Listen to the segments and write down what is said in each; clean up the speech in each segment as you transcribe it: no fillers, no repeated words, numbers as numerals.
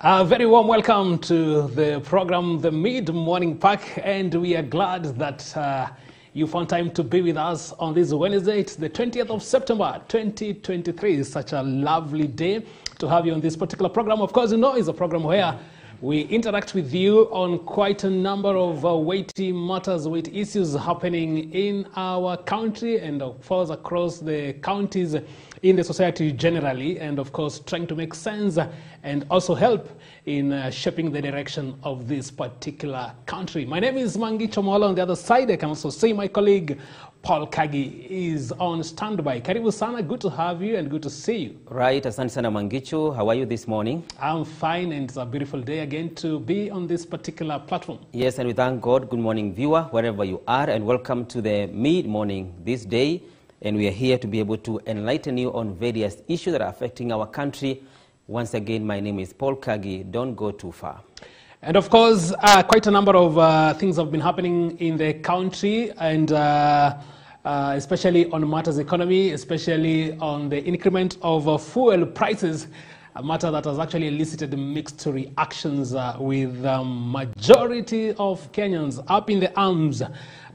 A very warm welcome to the program, the Mid-Morning Pack, and we are glad that you found time to be with us on this Wednesday. It's the 20th of September, 2023. It's such a lovely day to have you on this particular program. Of course, you know, it's a program where we interact with you on quite a number of weighty matters, weighty issues happening in our country and, of course, across the counties in the society generally, and, of course, trying to make sense and also help in shaping the direction of this particular country. My name is Mangi Chomola. On the other side, I can also see my colleague Paul Kagi is on standby. Karibu sana, good to have you and good to see you. Right, asante sana Mangicho. How are you this morning? I'm fine, and it's a beautiful day again to be on this particular platform. Yes, and we thank God. Good morning, viewer, wherever you are, and welcome to the mid-morning this day. And we are here to be able to enlighten you on various issues that are affecting our country. Once again, my name is Paul Kagi. Don't go too far. And of course, quite a number of things have been happening in the country, and especially on matters economy, especially on the increment of fuel prices, a matter that has actually elicited mixed reactions with majority of Kenyans up in the arms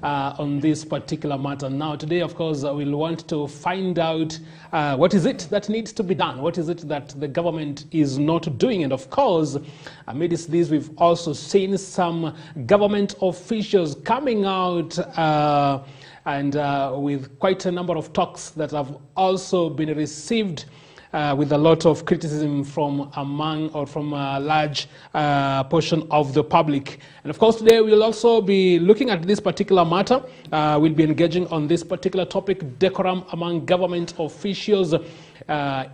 on this particular matter. Now, today, of course, we'll want to find out what is it that needs to be done? What is it that the government is not doing? And of course, amidst this, we've also seen some government officials coming out and with quite a number of talks that have also been received with a lot of criticism from among or from a large portion of the public. And of course, today we'll also be looking at this particular matter. We'll be engaging on this particular topic, decorum among government officials,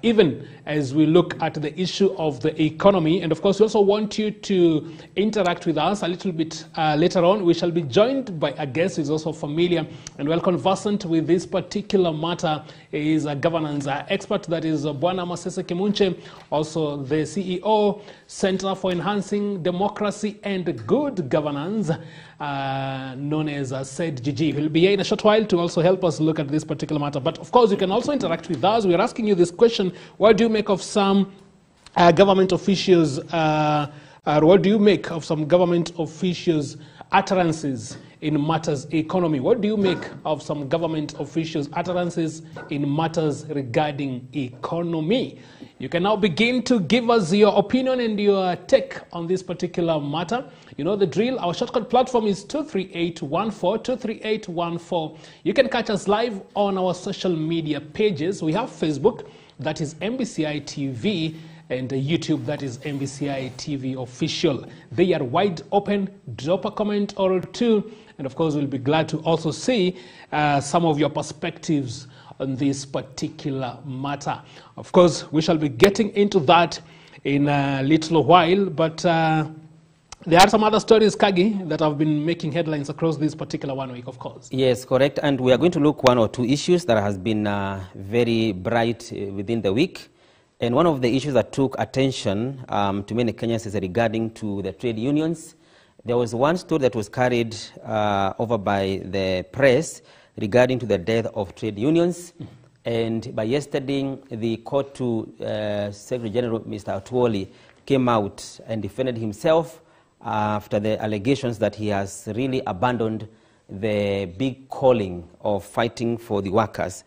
even as we look at the issue of the economy. And of course, we also want you to interact with us a little bit later on. We shall be joined by a guest who is also familiar and well conversant with this particular matter. He is a governance expert, that is Bwana Masese Kimunche, also the CEO, Center for Enhancing Democracy and Good Governance, known as said GG. He'll be here in a short while to also help us look at this particular matter. But of course, you can also interact with us. We're asking you this question: what do you make of some government officials, or what do you make of some government officials' utterances in matters economy? What do you make of some government officials' utterances in matters regarding economy? You can now begin to give us your opinion and your take on this particular matter. You know the drill. Our shortcut platform is 23814, 23814. You can catch us live on our social media pages. We have Facebook, that is MBCI TV, and YouTube, that is MBCI TV Official. They are wide open. Drop a comment or two, and of course, we'll be glad to also see some of your perspectives on this particular matter. Of course, we shall be getting into that in a little while, but there are some other stories, Kagi, that have been making headlines across this particular 1 week, of course. Yes, correct. And we are going to look one or two issues that has been very bright within the week. And one of the issues that took attention to many Kenyans is regarding to the trade unions. There was one story that was carried over by the press regarding to the death of trade unions. And by yesterday, the court to Secretary General Mr. Atuoli came out and defended himself after the allegations that he has really abandoned the big calling of fighting for the workers.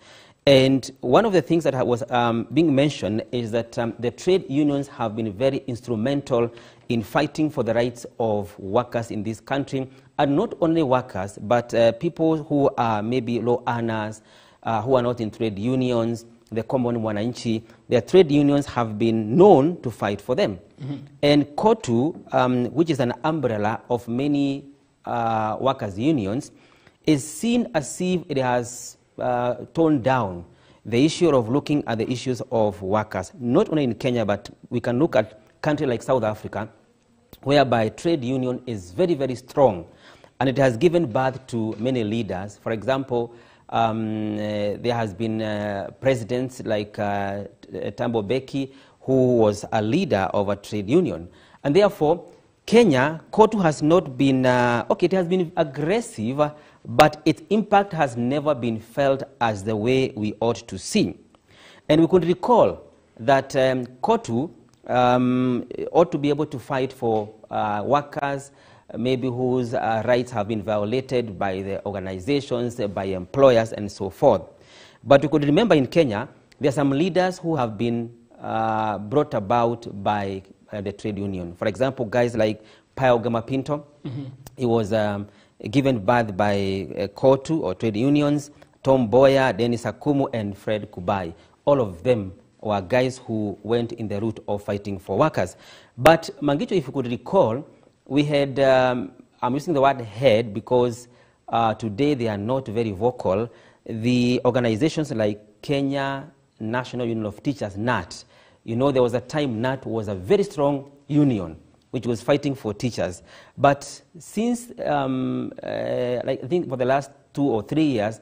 And one of the things that was being mentioned is that the trade unions have been very instrumental in fighting for the rights of workers in this country, and not only workers, but people who are maybe low earners, who are not in trade unions, the common mwananchi. Their trade unions have been known to fight for them. And KOTU, which is an umbrella of many workers' unions, is seen as if it has toned down the issue of looking at the issues of workers, not only in Kenya, but we can look at a country like South Africa, whereby trade union is very, very strong, and it has given birth to many leaders. For example, there has been presidents like Tambo Beki, who was a leader of a trade union. And therefore, Kenya, KOTU has not been, okay, it has been aggressive, but its impact has never been felt as the way we ought to see. And we could recall that KOTU ought to be able to fight for workers, maybe whose rights have been violated by the organizations, by employers, and so forth. But we could remember in Kenya, there are some leaders who have been brought about by the trade union. For example, guys like Pio Gamapinto, he was given birth by KOTU or trade unions, Tom Boya, Dennis Akumu, and Fred Kubai. All of them were guys who went in the route of fighting for workers. But Mangicho, if you could recall, we had, I'm using the word head because today they are not very vocal, the organizations like Kenya National Union of Teachers, NAT. You know, there was a time NAT was a very strong union which was fighting for teachers. But since, like I think for the last 2 or 3 years,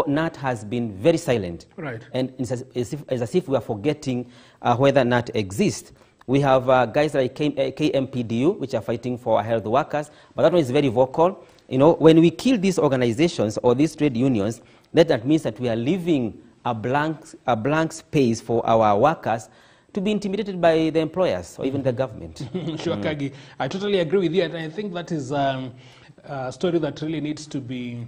NAT has been very silent. Right. And it's as if we are forgetting whether NAT exists. We have guys like KMPDU, which are fighting for health workers, but that one is very vocal. You know, when we kill these organizations or these trade unions, that means that we are leaving a blank space for our workers to be intimidated by the employers or even the government. Sure, Kagi. I totally agree with you, and I think that is a story that really needs to be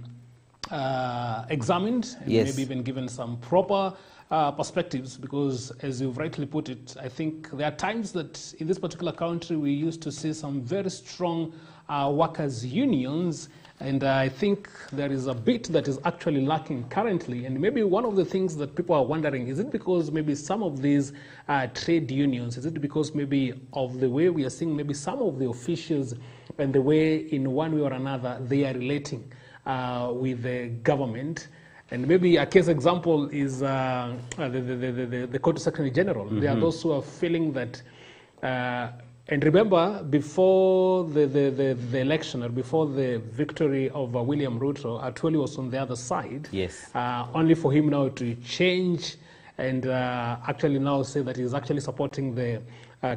examined and maybe even given some proper perspectives, because as you've rightly put it, I think there are times that in this particular country we used to see some very strong workers' unions, and I think there is a bit that is actually lacking currently. And maybe one of the things that people are wondering, is it because maybe some of these trade unions, is it because maybe of the way we are seeing maybe some of the officials and the way in one way or another they are relating with the government? And maybe a case example is the Court Secretary General. There are those who are feeling that, and remember, before the election or before the victory of William Ruto, Atwoli was on the other side. Yes. Only for him now to change and actually now say that he's actually supporting the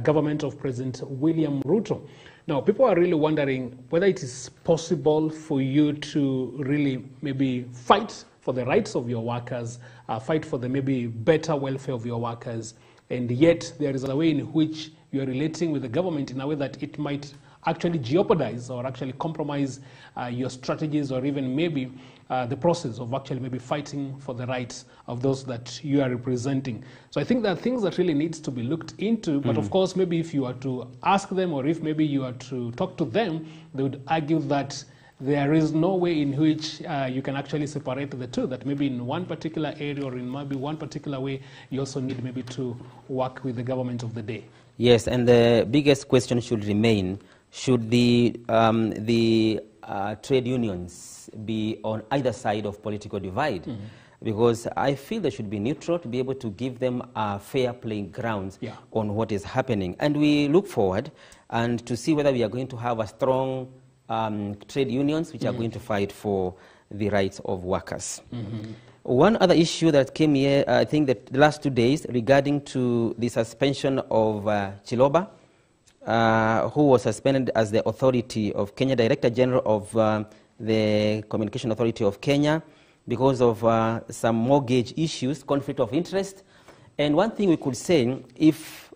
government of President William Ruto. Now, people are really wondering whether it is possible for you to really maybe fight for the rights of your workers, fight for the maybe better welfare of your workers, and yet there is a way in which you are relating with the government in a way that it might actually jeopardize or actually compromise your strategies or even maybe the process of actually maybe fighting for the rights of those that you are representing. So I think there are things that really needs to be looked into, but of course maybe if you are to ask them or if maybe you are to talk to them, they would argue that there is no way in which you can actually separate the two, that maybe in one particular area or in maybe one particular way, you also need maybe to work with the government of the day. Yes, and the biggest question should remain, should the trade unions be on either side of political divide? Because I feel they should be neutral to be able to give them a fair playing grounds on what is happening. And we look forward and to see whether we are going to have a strong trade unions which are going to fight for the rights of workers. One other issue that came here, I think that the last 2 days, regarding to the suspension of Chiloba, who was suspended as the authority of Kenya, Director General of the Communication Authority of Kenya, because of some mortgage issues, conflict of interest. And one thing we could say, if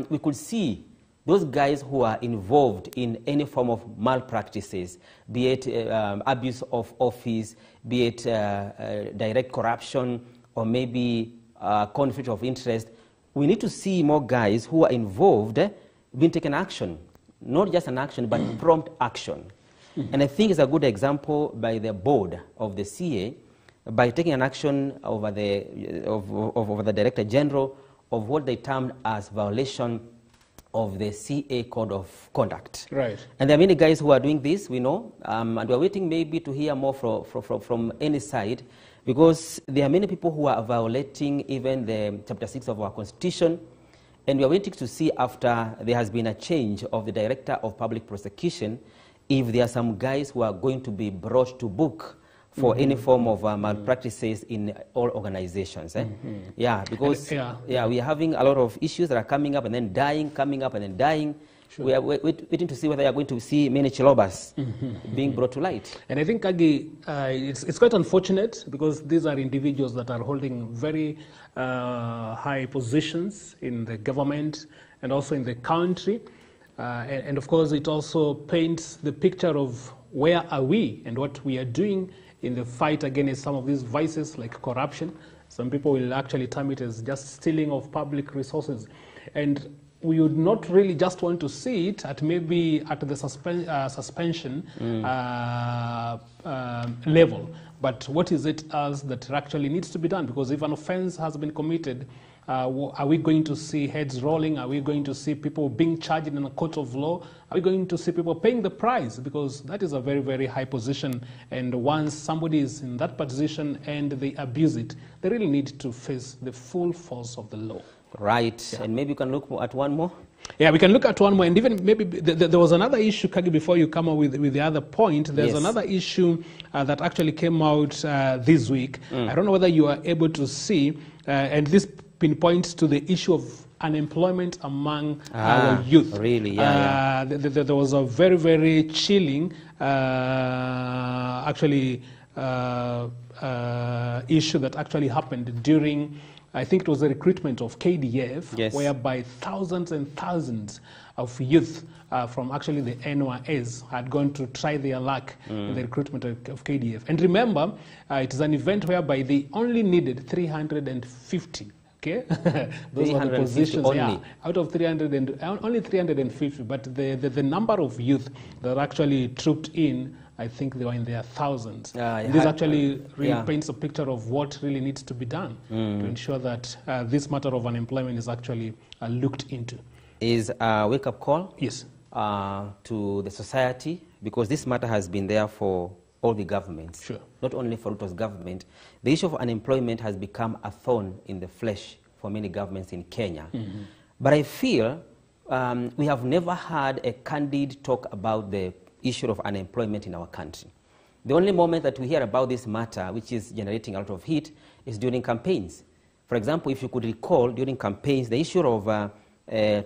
we could see those guys who are involved in any form of malpractices, be it abuse of office, be it direct corruption, or maybe conflict of interest, we need to see more guys who are involved being taken action. Not just an action, but prompt action. And I think it's a good example by the board of the CA, by taking an action over the Director General of what they termed as violation of the CA Code of Conduct. Right. And there are many guys who are doing this, we know, and we're waiting maybe to hear more from any side, because there are many people who are violating even the Chapter 6 of our Constitution, and we are waiting to see, after there has been a change of the Director of Public Prosecution, if there are some guys who are going to be brought to book for any form of malpractices in all organizations. Yeah, because we are having a lot of issues that are coming up and then dying, coming up and then dying. Sure. We are waiting to see whether we are going to see many Chilobas being brought to light. And I think, Agi, it's quite unfortunate, because these are individuals that are holding very high positions in the government, and also in the country. And of course, it also paints the picture of where are we and what we are doing in the fight against some of these vices like corruption. Some people will actually term it as just stealing of public resources. And we would not really just want to see it at maybe at the suspension level. But what is it else that actually needs to be done? Because if an offense has been committed, are we going to see heads rolling? Are we going to see people being charged in a court of law? Are we going to see people paying the price? Because that is a very, very high position. And once somebody is in that position and they abuse it, they really need to face the full force of the law. Right. Yeah. And maybe you can look at one more. Yeah, we can look at one more. And even maybe there was another issue, Kagi, before you come up with the other point. There's another issue that actually came out this week. I don't know whether you are able to see, and this pinpoints to the issue of unemployment among our youth. Really, yeah. There was a very, very chilling issue that actually happened during, I think it was the recruitment of KDF, whereby thousands and thousands of youth from actually the NYS had gone to try their luck in the recruitment of KDF. And remember, it is an event whereby they only needed 350. Okay, those are the positions only. Out of 300 and only 350. But the number of youth that actually trooped in, I think they were in their thousands. This actually really paints a picture of what really needs to be done to ensure that this matter of unemployment is actually looked into. Is a wake-up call to the society, because this matter has been there for all the governments, not only for Ruto's government. The issue of unemployment has become a thorn in the flesh for many governments in Kenya. But I feel we have never had a candid talk about the issue of unemployment in our country. The only moment that we hear about this matter, which is generating a lot of heat, is during campaigns. For example, if you could recall, during campaigns, the issue of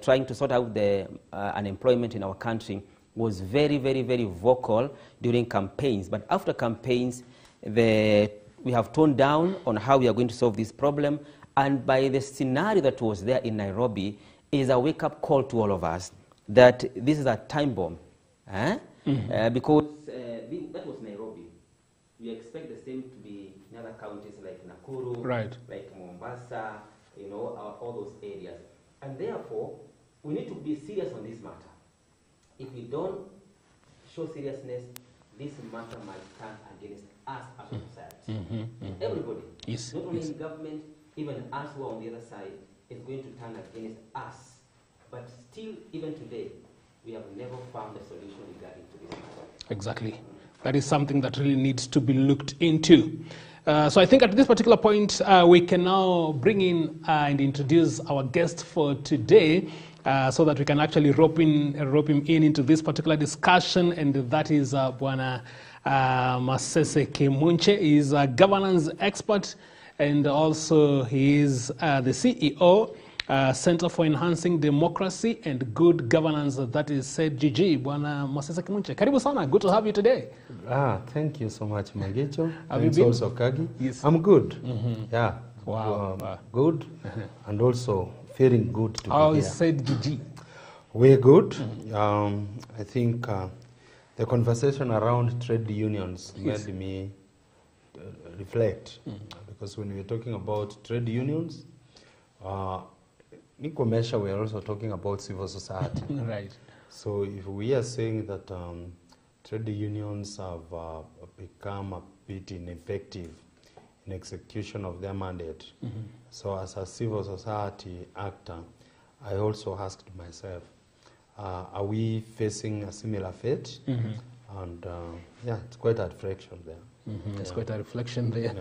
trying to sort out the unemployment in our country was very, very, very vocal during campaigns. But after campaigns, we have toned down on how we are going to solve this problem. And by the scenario that was there in Nairobi is a wake-up call to all of us that this is a time bomb. Because that was Nairobi. We expect the same to be in other counties like Nakuru, like Mombasa, all those areas. And therefore, we need to be serious on this matter. If we don't show seriousness, this matter might turn against us as a society. Everybody, not only in government, even us who are on the other side, is going to turn against us. But still, even today, we have never found a solution regarding to this matter. Exactly. That is something that really needs to be looked into. So I think at this particular point, we can now bring in and introduce our guest for today, so that we can actually rope him in into this particular discussion, and that is Bwana Masese Kimunche. He is a governance expert, and also he is the CEO, Center for Enhancing Democracy and Good Governance, that is CEDGG. Bwana Masese Kimunche, karibu sana. Good to have you today. Thank you so much, Magicho. Thanks also, Kagi. Yes. I'm good. Yeah. Wow. Good. And also feeling good to be here. How is CEDGG? We're good. I think the conversation around trade unions made me reflect. Because when we're talking about trade unions, in commercial, we are also talking about civil society. Right. So if we are saying that trade unions have become a bit ineffective in execution of their mandate, so as a civil society actor, I also asked myself, are we facing a similar fate? And it's quite a reflection there. It's quite a reflection there.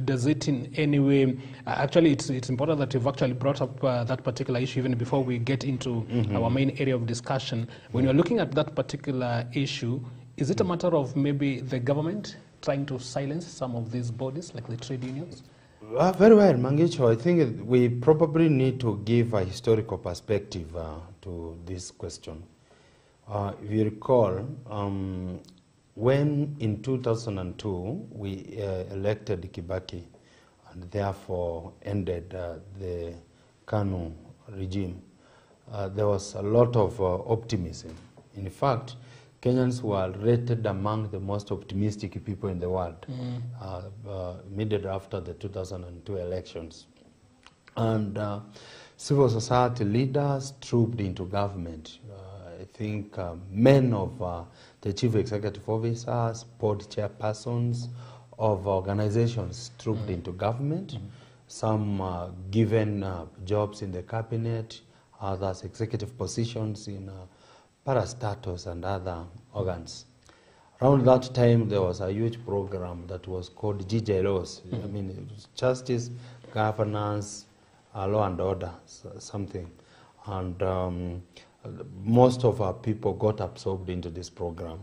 Does it in any way, actually it's important that you've actually brought up that particular issue even before we get into our main area of discussion. When you're looking at that particular issue, is it a matter of maybe the government trying to silence some of these bodies like the trade unions? Very well, Mangicho. I think we probably need to give a historical perspective to this question. If you recall, when in 2002 we elected Kibaki and therefore ended the KANU regime, there was a lot of optimism. In fact, Kenyans were rated among the most optimistic people in the world immediately after the 2002 elections. And civil society leaders trooped into government. I think many of the chief executive officers, board chairpersons of organizations trooped into government. Some given jobs in the cabinet, others executive positions in parastatus and other organs. Around that time, there was a huge program that was called GJLOs. I mean, it was justice, governance, law and order, something. And most of our people got absorbed into this program.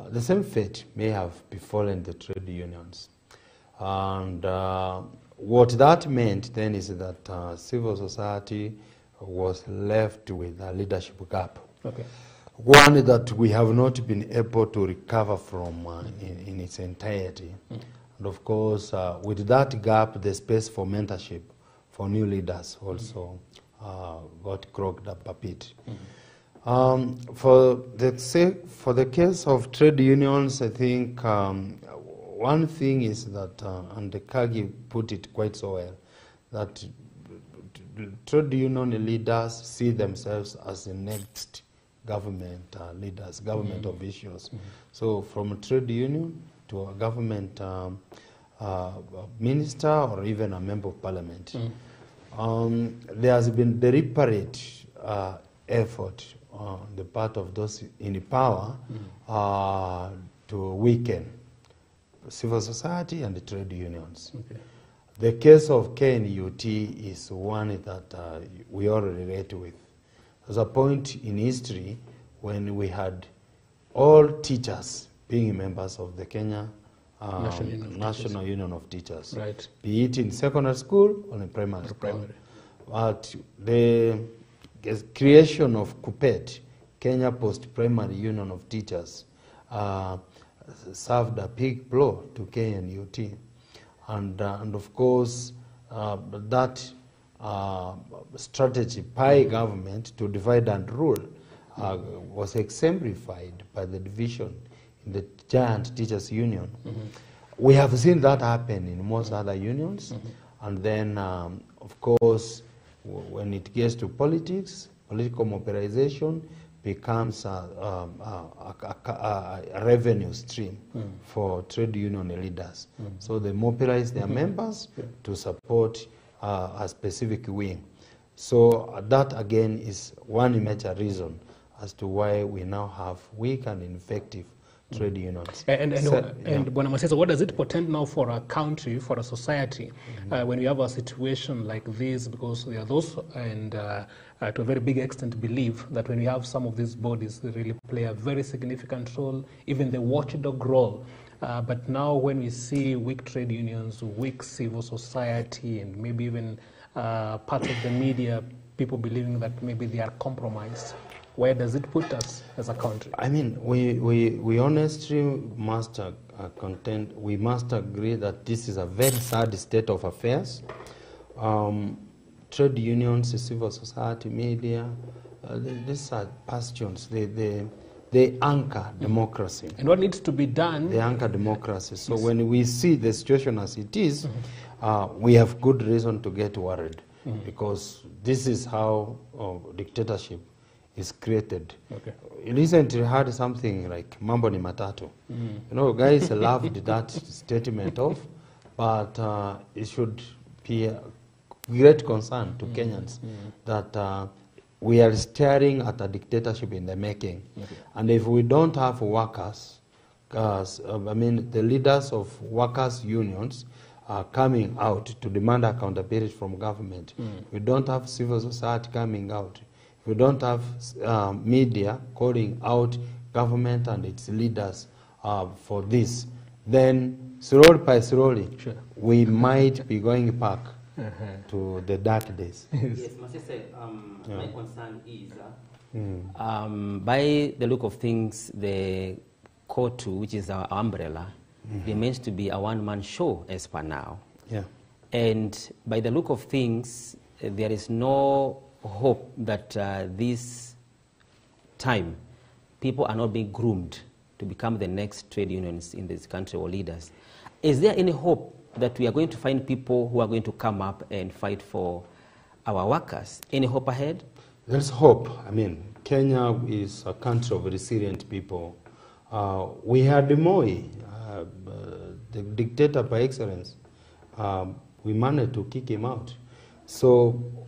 The same fate may have befallen the trade unions. And what that meant then is that civil society was left with a leadership gap. Okay. One that we have not been able to recover from in its entirety. And of course, with that gap, the space for mentorship for new leaders also got clogged up a bit. For the case of trade unions, I think one thing is that, and Kagi put it quite so well, that trade union leaders see themselves as the next government leaders, government officials. So from a trade union to a government minister or even a member of parliament, there has been deliberate effort on the part of those in power to weaken civil society and the trade unions. Okay. The case of KNUT is one that we all relate with. There's a point in history when we had all teachers being members of the Kenya National Union of Teachers, right. Be it in secondary school or in primary school. But the creation of KUPPET, Kenya Post-Primary Union of Teachers, served a big blow to KNUT. And of course, that strategy by government to divide and rule was exemplified by the division in the giant teachers union. We have seen that happen in most other unions. And then, of course, when it gets to politics, political mobilization becomes a revenue stream for trade union leaders. So they mobilize their members to support a specific wing. So that again is one major reason as to why we now have weak and ineffective trade unions. And Bwana Masesa, what does it portend now for a country, for a society, when we have a situation like this? Because there are those, and to a very big extent, believe that when we have some of these bodies, they really play a very significant role, even the watchdog role. But now when we see weak trade unions, weak civil society, and maybe even parts of the media, people believing that maybe they are compromised, where does it put us as a country? I mean, we honestly must contend, we must agree that this is a very sad state of affairs. Trade unions, civil society, media, these are bastions. They anchor democracy. And what needs to be done? They anchor democracy. So when we see the situation as it is, we have good reason to get worried, because this is how dictatorship is created. Okay. Recently heard something like mambo ni matatu. You know, guys loved that statement of, but it should be a great concern to Kenyans that we are staring at a dictatorship in the making. Okay. And if we don't have workers, I mean the leaders of workers' unions are coming out to demand accountability from government. We don't have civil society coming out. We don't have media calling out government and its leaders for this, then slowly by slowly, we might be going back to the dark days. Yes, Masese, my concern is, by the look of things, the COTU, which is our umbrella, remains to be a one-man show as per now. Yeah. And by the look of things, there is no hope that this time people are not being groomed to become the next trade unions in this country or leaders. Is there any hope that we are going to find people who are going to come up and fight for our workers? Any hope ahead? There's hope. I mean, Kenya is a country of resilient people. We had Moi, the dictator by excellence. We managed to kick him out. So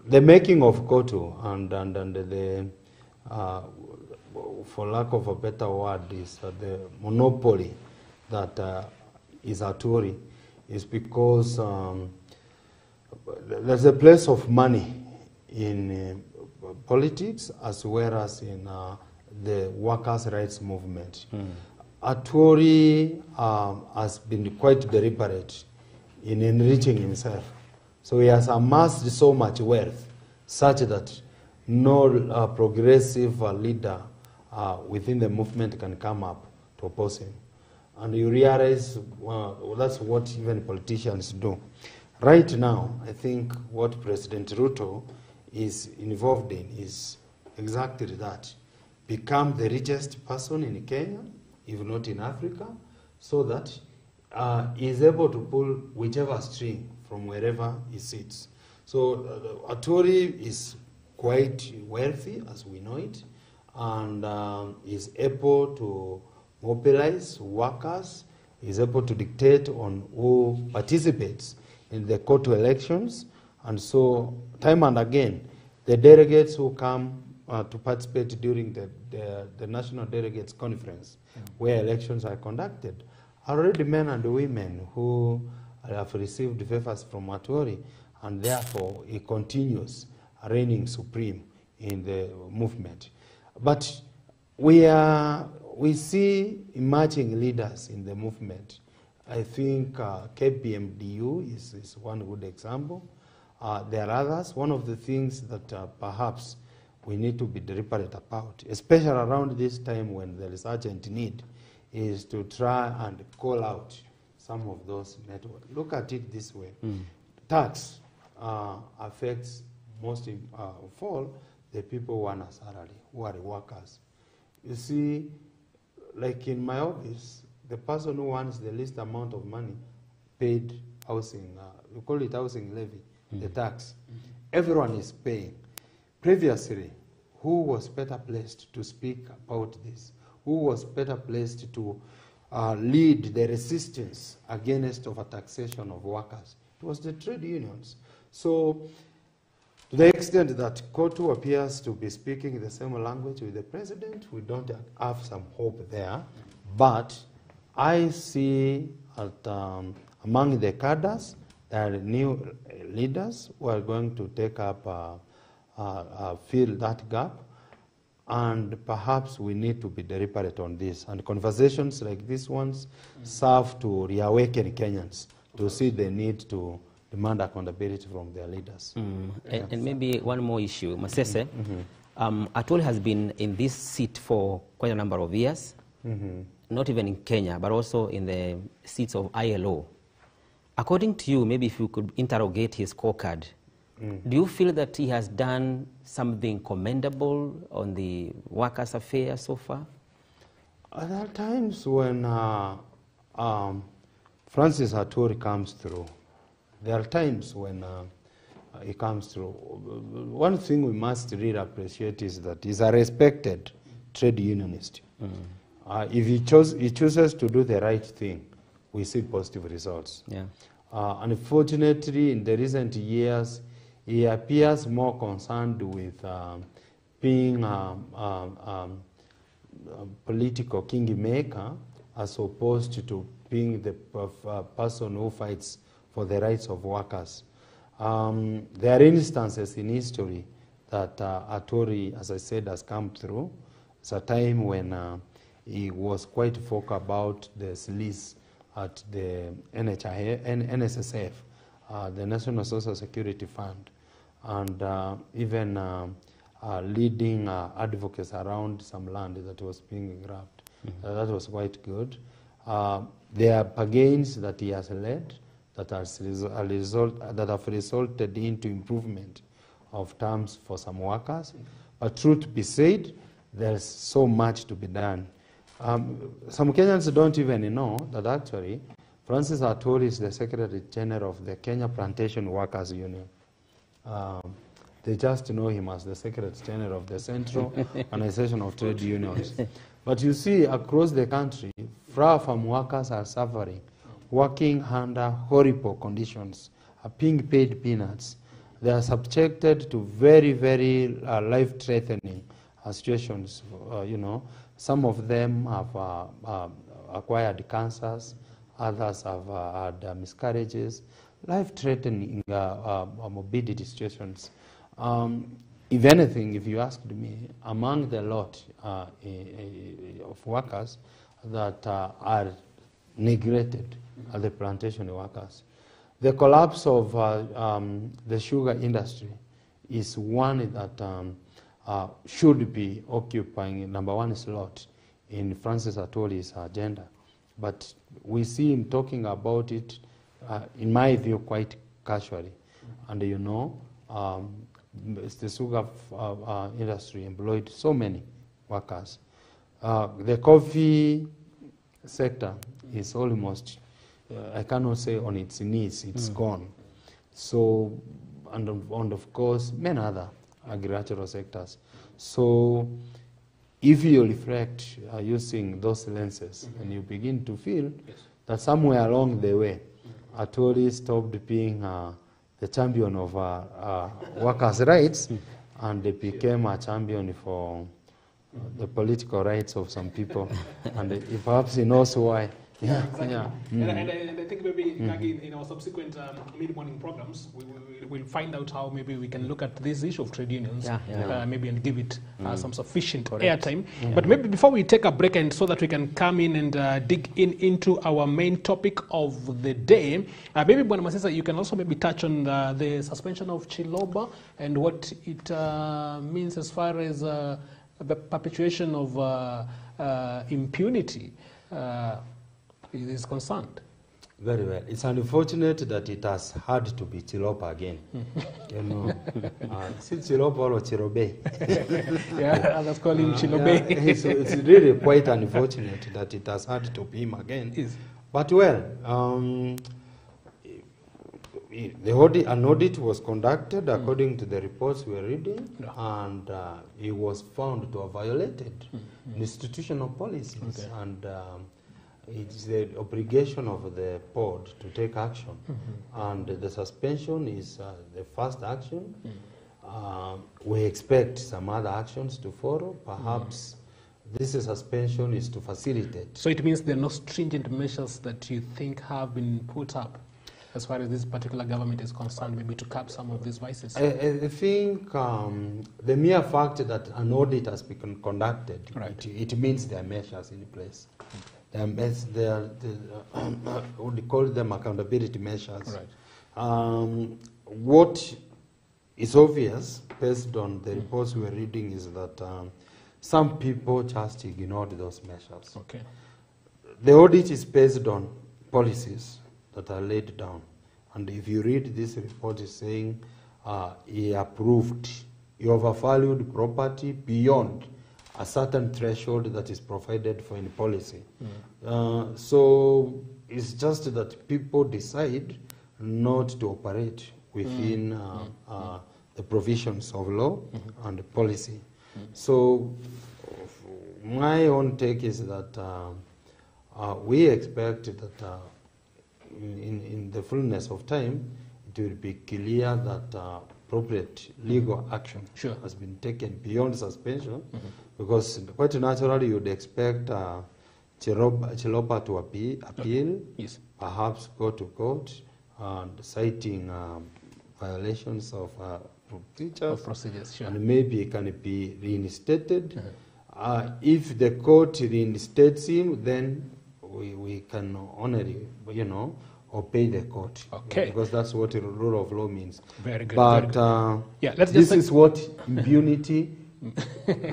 the making of Kotu and the for lack of a better word, is the monopoly that is Aturi, is because there's a place of money in politics as well as in the workers' rights movement. Aturi has been quite deliberate in enriching himself. So he has amassed so much wealth such that no progressive leader within the movement can come up to oppose him. And you realize that's what even politicians do. Right now, I think what President Ruto is involved in is exactly that. Become the richest person in Kenya, if not in Africa, so that he is able to pull whichever string from wherever he sits. So Aturi is quite wealthy, as we know it, and is able to mobilize workers, is able to dictate on who participates in the Kotu elections. And so, time and again, the delegates who come to participate during the National Delegates Conference, where elections are conducted, are already men and women who have received favors from Aturi, and therefore he continues reigning supreme in the movement. But we see emerging leaders in the movement. I think KPMDU is one good example. There are others. One of the things that perhaps we need to be deliberate about, especially around this time when there is urgent need, is to try and call out some of those networks. Look at it this way. Tax affects most of all the people who earn a salary, who are the workers. You see, like in my office, the person who earns the least amount of money paid housing, we call it housing levy, the tax. Everyone is paying. Previously, who was better placed to speak about this? Who was better placed to lead the resistance against over taxation of workers? It was the trade unions. So, to the extent that Kotu appears to be speaking the same language with the president, we don't have some hope there. But I see among the cadres, there are new leaders who are going to take up, fill that gap. And perhaps we need to be deliberate on this. And conversations like these ones serve to reawaken Kenyans to see the need to demand accountability from their leaders. Yes. And maybe one more issue, Masese. Aturi has been in this seat for quite a number of years, not even in Kenya, but also in the seats of ILO. According to you, maybe if you could interrogate his scorecard, do you feel that he has done something commendable on the workers' affairs so far? There are times when Francis Aturi comes through. There are times when he comes through. One thing we must really appreciate is that he's a respected trade unionist. If he chooses to do the right thing, we see positive results. Yeah. Unfortunately, in the recent years, he appears more concerned with being a political kingmaker as opposed to being the person who fights for the rights of workers. There are instances in history that Aturi, as I said, has come through. It's a time when he was quite vocal about the sleaze at the NSSF, the National Social Security Fund, and even leading advocates around some land that was being grabbed. That was quite good. There are bargains that he has led that have resulted into improvement of terms for some workers. But truth be said, there's so much to be done. Some Kenyans don't even know that actually Francis Atwoli is the Secretary General of the Kenya Plantation Workers Union. They just know him as the Secretary General of the Central Organization of Trade Unions. But you see, across the country, flower farm workers are suffering, working under horrible conditions, are being paid peanuts. They are subjected to very, very life-threatening situations. You know, some of them have acquired cancers, others have had miscarriages, life-threatening morbidity situations. If anything, if you asked me, among the lot of workers that are neglected are the plantation workers. The collapse of the sugar industry is one that should be occupying #1 slot in Francis Atwoli's agenda. But we see him talking about it, in my view, quite casually. And you know, the sugar industry employed so many workers. The coffee sector is almost, I cannot say on its knees, it's gone. So, and of course, many other agricultural sectors. So, if you reflect using those lenses, and you begin to feel that somewhere along the way, Atwoli stopped being the champion of workers' rights, and they became a champion for the political rights of some people, and perhaps he knows why. Yeah, exactly. Yeah. And I think maybe again, in our subsequent mid-morning programs, we'll find out how maybe we can look at this issue of trade unions, maybe, and give it some sufficient airtime. But maybe before we take a break, and so that we can come in and dig into our main topic of the day, maybe Bwana Masisa, you can also maybe touch on the suspension of Chiloba and what it means as far as the perpetuation of impunity is concerned. Very well. It's unfortunate that it has had to be Chiloba again. You know, is it Chiloba or Chirobe? Yeah, others call him Chilobe. It's really quite unfortunate that it has had to be him again. Yes. But well, an audit was conducted according to the reports we were reading, and he was found to have violated institutional policies, and it's the obligation of the board to take action, and the suspension is the first action. We expect some other actions to follow. Perhaps this suspension is to facilitate. So it means there are no stringent measures that you think have been put up as far as this particular government is concerned, maybe to curb some of these vices? I think the mere fact that an audit has been conducted, it means there are measures in place. There are what we call them accountability measures. What is obvious, based on the reports we were reading, is that some people just ignored those measures. Okay. The audit is based on policies that are laid down. And if you read this report, it's saying he overvalued property beyond a certain threshold that is provided for in policy. So it's just that people decide not to operate within the provisions of law and policy. So my own take is that we expect that in the fullness of time, it will be clear that appropriate legal action has been taken beyond suspension, because quite naturally you would expect Chiloba to appeal, perhaps go to court, and citing violations of procedures, and maybe it can be reinstated. If the court reinstates him, then we can only, obey the court. Okay. Because that's what the rule of law means. Very good. But very good. this is what impunity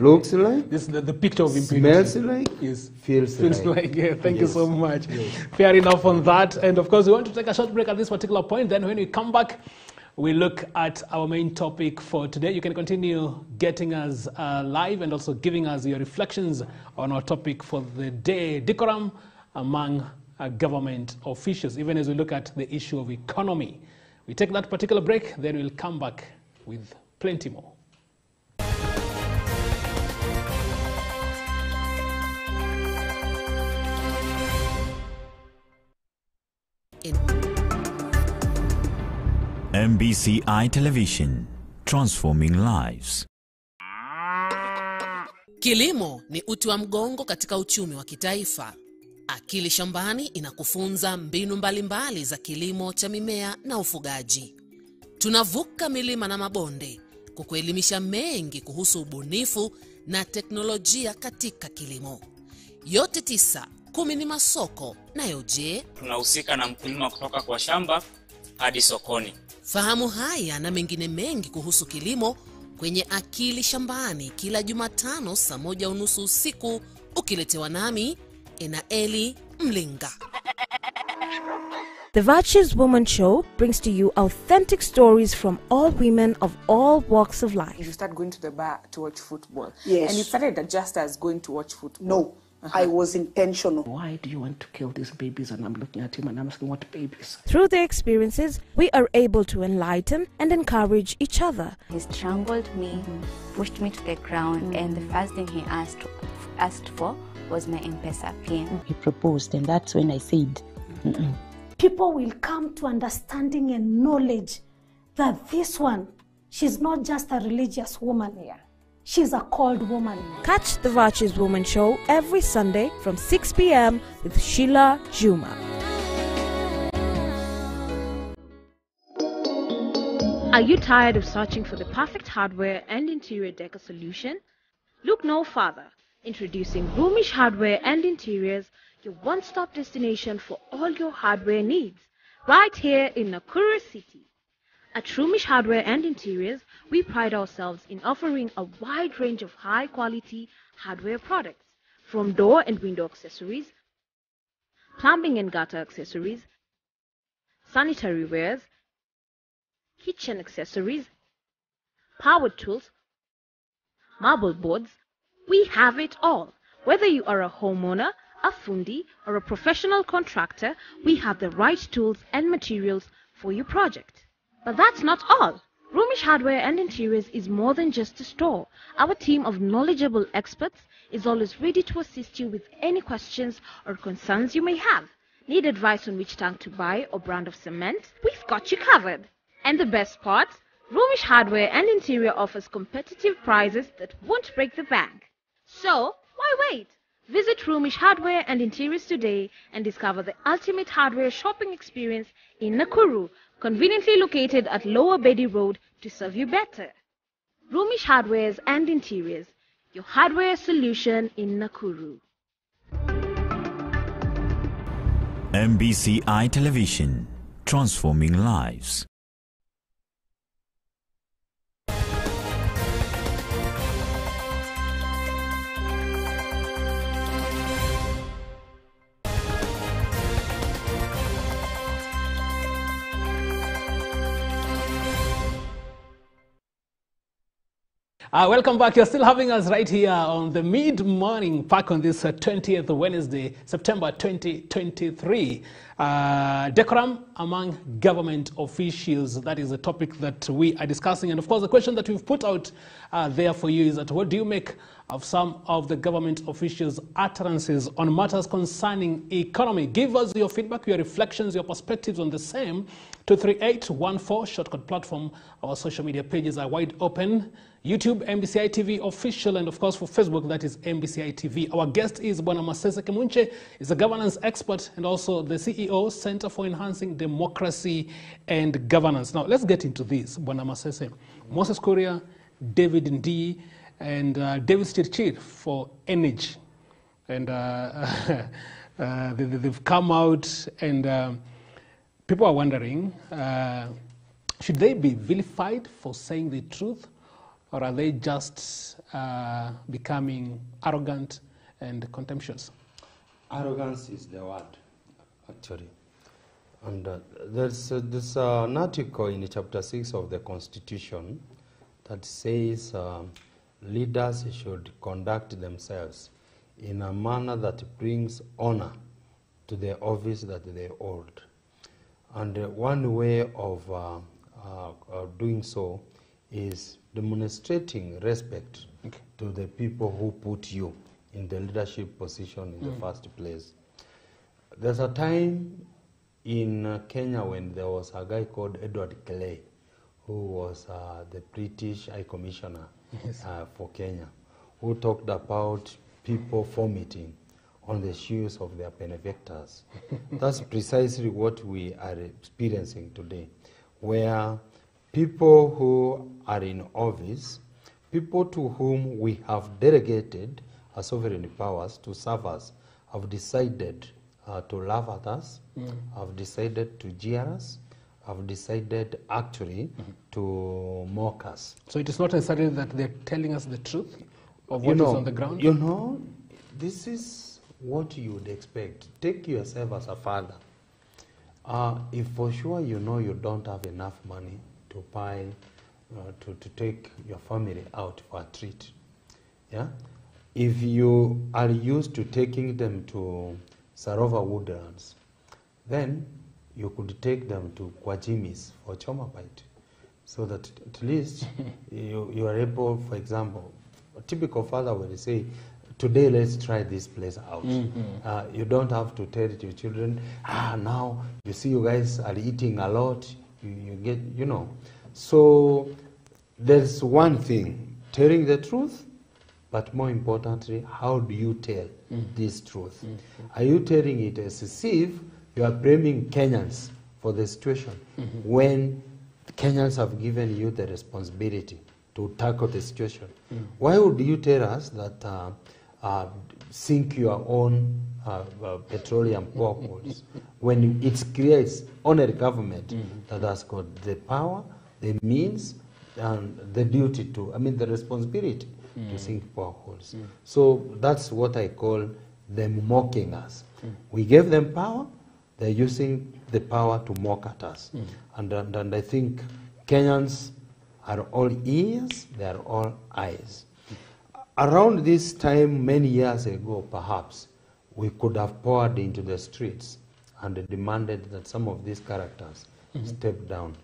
looks like, this is the picture of impunity. smells like, Yes. feels like. Yeah, thank you Yes. so much. Yes. Fair enough on that. And of course, we want to take a short break at this particular point. Then when we come back, we look at our main topic for today. You can continue getting us live and also giving us your reflections on our topic for the day, decorum among government officials, even as we look at the issue of economy. We take that particular break, then we'll come back with plenty more. MBCI Television, transforming lives. Kilimo ni uti wa mgongo katika uchumi wa kitaifa. Akili Shambani inakufunza mbinu mbalimbali za kilimo cha mimea na ufugaji. Tunavuka milima na mabonde kukuelimisha mengi kuhusu ubunifu na teknolojia katika kilimo. Yote 9, 10 ni masoko. Nayo je? Tunahusika na mkulima kutoka kwa shamba hadi sokoni. Fahamu haya na mengine mengi kuhusu kilimo kwenye Akili Shambani kila Jumatano saa 1:30 usiku, ukiletewa nami Enaeli Mlinga. The Virtuous Woman Show brings to you authentic stories from all women of all walks of life. You start going to the bar to watch football. Yes. And you started just as going to watch football. No, I was intentional. Why do you want to kill these babies? And I'm looking at him and I'm asking, what babies? Through their experiences, we are able to enlighten and encourage each other. He strangled me, pushed me to the ground, and the first thing he asked for was my M-Pesa PIN. He proposed, and that's when I said, People will come to understanding and knowledge that this one, she's not just a religious woman. Yeah. She's a called woman. Catch the Virtuous Woman Show every Sunday from 6 p.m. with Sheila Juma. Are you tired of searching for the perfect hardware and interior decor solution? Look no further. Introducing Roomish Hardware and Interiors, your one-stop destination for all your hardware needs, right here in Nakuru City. At Roomish Hardware and Interiors, we pride ourselves in offering a wide range of high-quality hardware products, from door and window accessories, plumbing and gutter accessories, sanitary wares, kitchen accessories, power tools, marble boards. We have it all. Whether you are a homeowner, a fundi, or a professional contractor, we have the right tools and materials for your project. But that's not all. Roomish Hardware and Interiors is more than just a store. Our team of knowledgeable experts is always ready to assist you with any questions or concerns you may have. Need advice on which tank to buy or brand of cement? We've got you covered. And the best part, Roomish Hardware and Interior offers competitive prices that won't break the bank. So, why wait? Visit Roomish Hardware and Interiors today and discover the ultimate hardware shopping experience in Nakuru, conveniently located at Lower Bedi Road to serve you better. Roomish Hardwares and Interiors, your hardware solution in Nakuru. MBCI Television, transforming lives. Welcome back. You're still having us right here on the mid-morning pack on this 20th Wednesday, September 2023. Decorum among government officials. That is the topic that we are discussing. And of course, the question that we've put out there for you is that what do you make of some of the government officials' utterances on matters concerning economy? Give us your feedback, your reflections, your perspectives on the same. 23814 shortcut platform. Our social media pages are wide open. YouTube, MBCI TV official, and of course for Facebook, that is MBCI TV. Our guest is Bwana Masese Kemunche. He's a governance expert and also the CEO, Center for Enhancing Democracy and Governance. Now, let's get into this, Bwana Masese. Moses Kuria, David Ndi, and David Stirchir for Energy. And they've come out and people are wondering, should they be vilified for saying the truth? or are they just becoming arrogant and contemptuous? Arrogance is the word, actually. And there's an article in chapter 6 of the Constitution that says leaders should conduct themselves in a manner that brings honor to the office that they hold. And one way of doing so is demonstrating respect to the people who put you in the leadership position in the first place. There's a time in Kenya when there was a guy called Edward Clay, who was the British High Commissioner for Kenya, who talked about people vomiting on the shoes of their benefactors. That's precisely what we are experiencing today, where people who are in office, people to whom we have delegated our sovereign powers to serve us, have decided to laugh at us, have decided to jeer us, have decided actually to mock us. So it is not necessarily that they're telling us the truth of what is on the ground? You know, this is what you would expect. Take yourself as a father. If for sure you know you don't have enough money to buy, to take your family out for a treat, yeah? If you are used to taking them to Sarova Woodlands, then you could take them to Kwajimi's for Choma Bite, so that at least you are able, for example, a typical father will say, today let's try this place out. You don't have to tell it to your children, now you see you guys are eating a lot, you get, you know. So there's one thing, telling the truth, but more importantly, how do you tell this truth? Are you telling it as if you are blaming Kenyans for the situation when Kenyans have given you the responsibility to tackle the situation? Why would you tell us that sink your own petroleum boreholes when it's clear it's only the government that has got the power, the means, and the duty to, the responsibility to sink boreholes? So that's what I call them mocking us. We gave them power, they're using the power to mock at us. And I think Kenyans are all ears, they are all eyes. Around this time, many years ago, perhaps, we could have poured into the streets and demanded that some of these characters step down.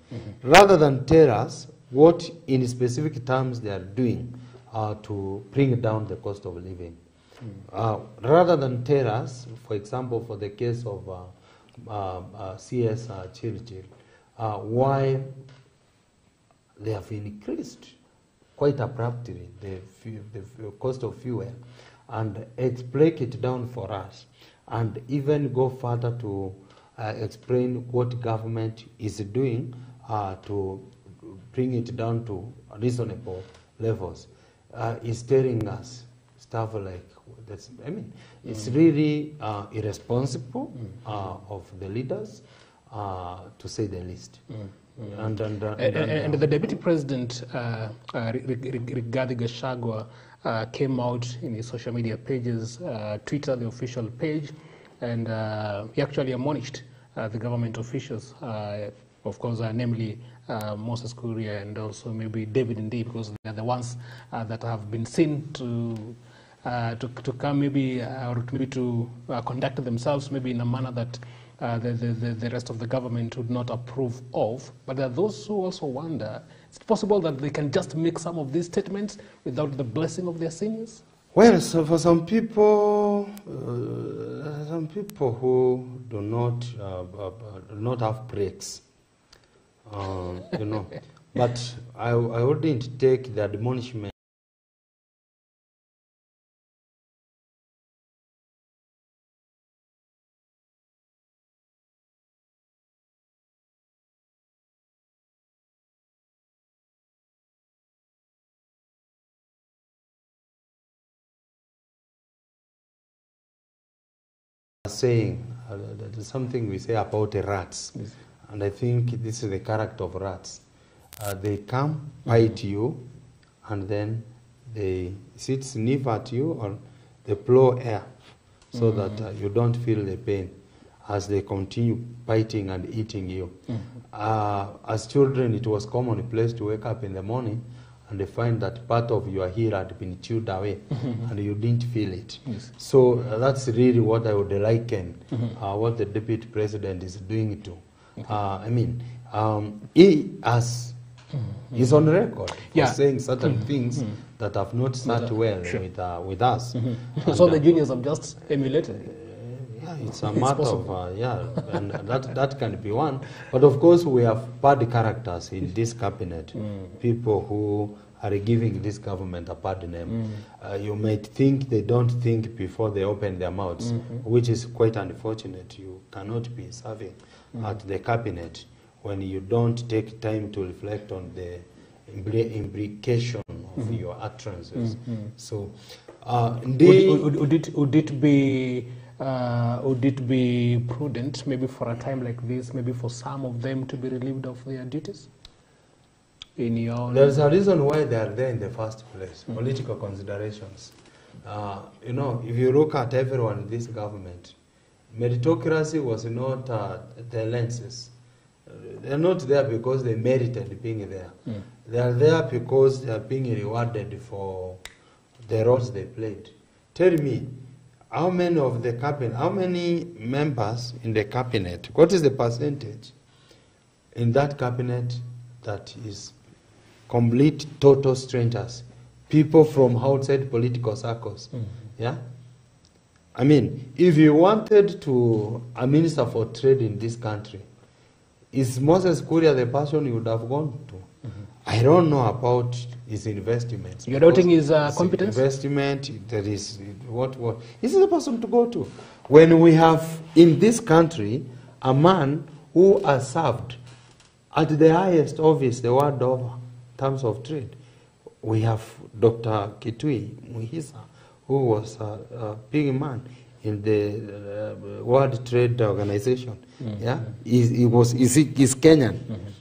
Rather than tell us what in specific terms they are doing to bring down the cost of living. Rather than tell us, for example, for the case of CS Chirchir, why they have increased quite abruptly the cost of fuel, and break it down for us, and even go further to explain what government is doing to bring it down to reasonable levels, is telling us stuff like that's. It's really irresponsible of the leaders, to say the least. And the Deputy President, Rigathi Gachagua, came out in his social media pages, Twitter, the official page, and he actually admonished the government officials, of course, namely Moses Kuria and also maybe David Ndii, because they're the ones that have been seen to come maybe, or maybe to conduct themselves maybe in a manner that the rest of the government would not approve of. But there are those who also wonder, is it possible that they can just make some of these statements without the blessing of their seniors? Well, so for some people who do not have breaks, you know, but I wouldn't take the admonishment saying. There's something we say about rats, and I think this is the character of rats. They come, bite you, and then they sniff at you, or they blow air so that you don't feel the pain as they continue biting and eating you. As children, it was commonplace to wake up in the morning and they find that part of your hair had been chewed away and you didn't feel it. Yes. So that's really what I would liken what the Deputy President is doing to. I mean, he has is on record for saying certain things that have not sat well with us. So the juniors have just emulated. It's a matter of, and that can be one. But of course, we have bad characters in this cabinet, people who are giving this government a bad name. You might think they don't think before they open their mouths, which is quite unfortunate. You cannot be serving at the cabinet when you don't take time to reflect on the implication of your utterances. So, would it be prudent, maybe for a time like this, maybe for some of them to be relieved of their duties? There's a reason why they are there in the first place, political considerations. You know, if you look at everyone in this government, meritocracy was not the lenses. They're not there because they merited being there. They are there because they are being rewarded for the roles they played. Tell me, how many of the cabinet, how many members in the cabinet, what is the percentage in that cabinet that is complete, total strangers, people from outside political circles? Yeah? I mean, if you wanted to, a minister for trade in this country, is Moses Kuria the person you would have gone to? I don't know about his investments. You're doubting his competence? Investment, there is, what? Is he the person to go to? When we have in this country a man who has served at the highest office the world over in terms of trade. We have Dr. Kitui Muhisa, who was a big man in the World Trade Organization. Yeah, he's Kenyan.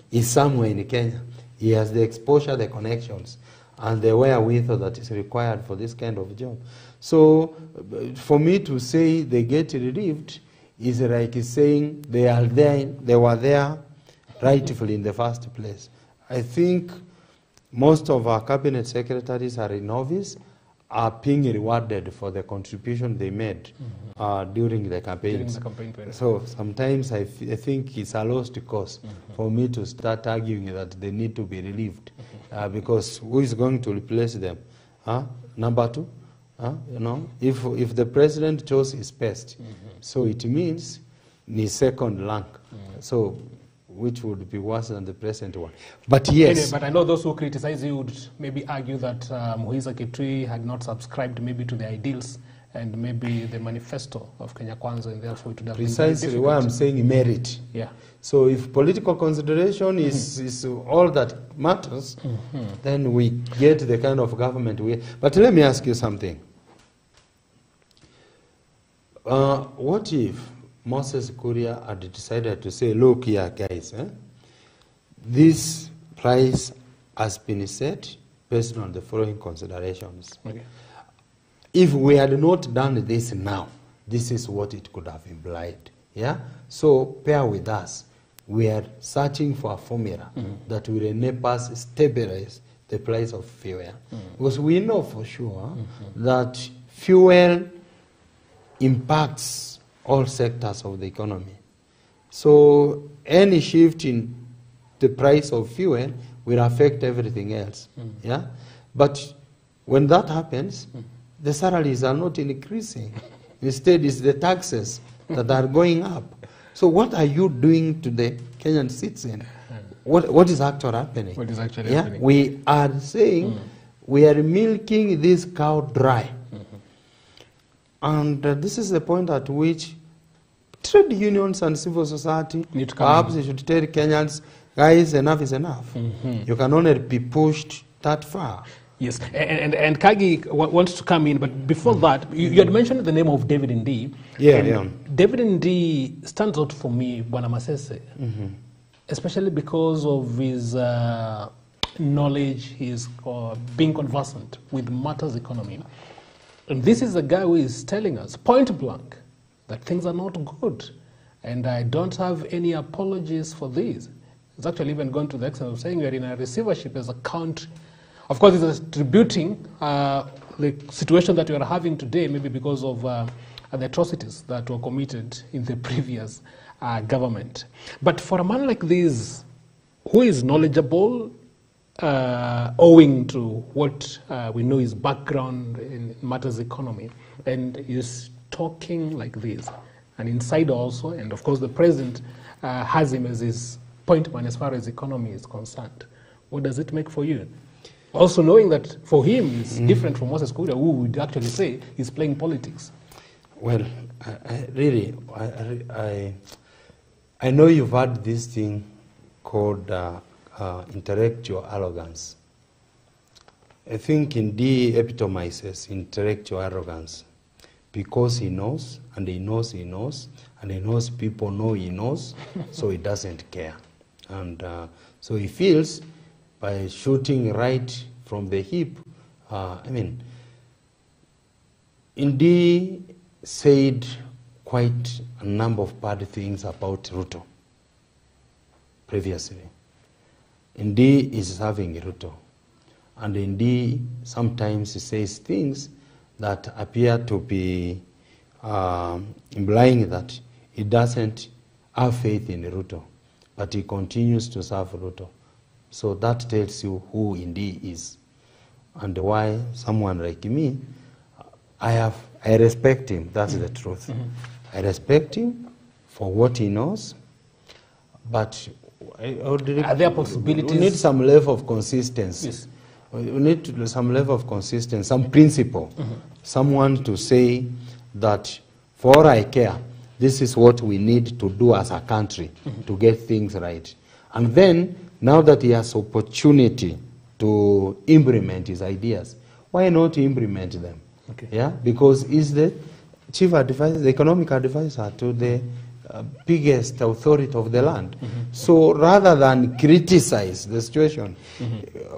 He's somewhere in Kenya. He has the exposure, the connections, and the wherewithal that is required for this kind of job. So, for me to say they get relieved is like saying they are there. They were there rightfully in the first place. I think most of our cabinet secretaries are in office, are being rewarded for the contribution they made during the campaigns. So sometimes I think it's a lost cause for me to start arguing that they need to be relieved, because who is going to replace them? Number two, you know, if the president chose his best, so it means his second rank. So which would be worse than the present one. But yes. Anyway, but I know those who criticize you would maybe argue that Muhisa Kitui had not subscribed maybe to the ideals and maybe the manifesto of Kenya Kwanza, and therefore it would have precisely been why I'm saying merit. Yeah. So if political consideration is all that matters, then we get the kind of government we. But let me ask you something. What if Moses Kuria had decided to say, look here, guys, this price has been set based on the following considerations. Okay. If we had not done this now, this is what it could have implied. Yeah? So bear with us. We are searching for a formula that will enable us stabilize the price of fuel. Because we know for sure that fuel impacts all sectors of the economy. So any shift in the price of fuel will affect everything else. Yeah? But when that happens, the salaries are not increasing. Instead, it's the taxes that are going up. So what are you doing to the Kenyan citizen? What is actually happening? What is actually happening? We are saying we are milking this cow dry. And this is the point at which trade unions and civil society perhaps they should tell Kenyans, guys, enough is enough. You can only be pushed that far. Yes, and Kagi wants to come in, but before that, you had mentioned the name of David Ndii. Yeah. David Ndii stands out for me, Bwana Masese, especially because of his knowledge, he is being conversant with matters economy. And this is a guy who is telling us point blank that things are not good. And I don't have any apologies for this. It's actually even gone to the extent of saying we are in a receivership as a country. Of course, it's attributing the situation that we are having today, maybe because of the atrocities that were committed in the previous government. But for a man like this, who is knowledgeable, owing to what we know his background in matters economy, and is talking like this, an insider also, and of course the president has him as his point man as far as economy is concerned. What does it make for you? Also knowing that for him it's different from Moses Kuria, who would actually say he's playing politics. Well, I know you've had this thing called intellectual arrogance. I think Ndii epitomizes intellectual arrogance because he knows, and he knows he knows, and he knows people know he knows, so he doesn't care. And so he feels by shooting right from the hip, Ndii said quite a number of bad things about Ruto previously. Ndii is having Ruto. And Ndii sometimes says things that appear to be implying that he doesn't have faith in Ruto, but he continues to serve Ruto. So that tells you who Ndii is and why someone like me, I respect him. That's the truth. I respect him for what he knows, but are there possibilities? We need some level of consistency. Yes. We need some level of consistency, some principle. Someone to say that for all I care, this is what we need to do as a country to get things right. And then, now that he has opportunity to implement his ideas, why not implement them? Okay. Yeah, because he's the chief advisor, the economic advisor to the biggest authority of the land. So rather than criticize the situation,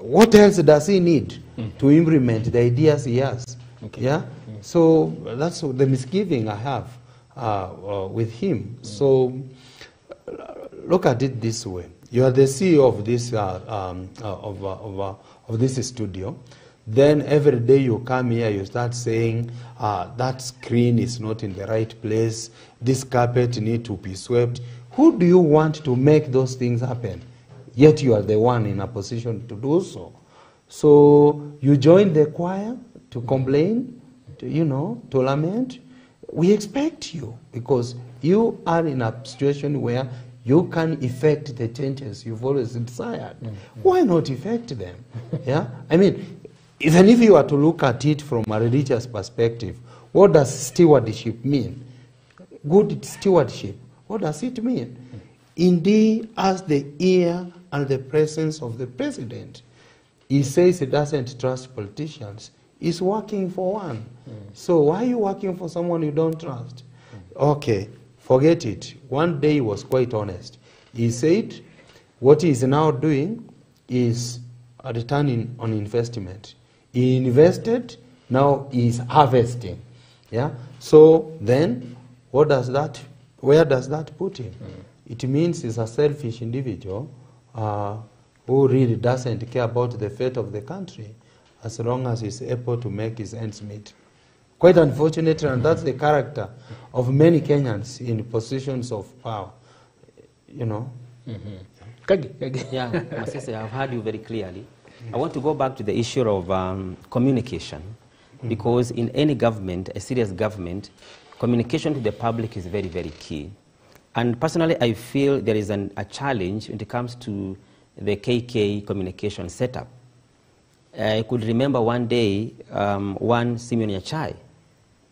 what else does he need to implement the ideas he has? Okay. Yeah. So that's the misgiving I have with him. So look at it this way: you are the CEO of this of this studio. Then every day you come here, you start saying, that screen is not in the right place, this carpet needs to be swept. Who do you want to make those things happen? Yet you are the one in a position to do so. So you join the choir to complain, to lament. We expect you because you are in a situation where you can effect the changes you've always desired. Why not effect them? Yeah, I mean, even if you were to look at it from a religious perspective, what does stewardship mean? Good stewardship, what does it mean? Indeed, as the ear and the presence of the president, he says he doesn't trust politicians. He's working for one. So why are you working for someone you don't trust? Okay, forget it. One day he was quite honest. He said what he is now doing is a return on investment. He invested, now he's harvesting. Yeah. So then, where does that put him? It means he's a selfish individual who really doesn't care about the fate of the country as long as he's able to make his ends meet. Quite unfortunate, and that's the character of many Kenyans in positions of power. Yeah, Masese, I've heard you very clearly. I want to go back to the issue of communication, because in any government, a serious government, communication to the public is very, very key. And personally, I feel there is a challenge when it comes to the KK communication setup. I could remember one day, one Simeon Yachai,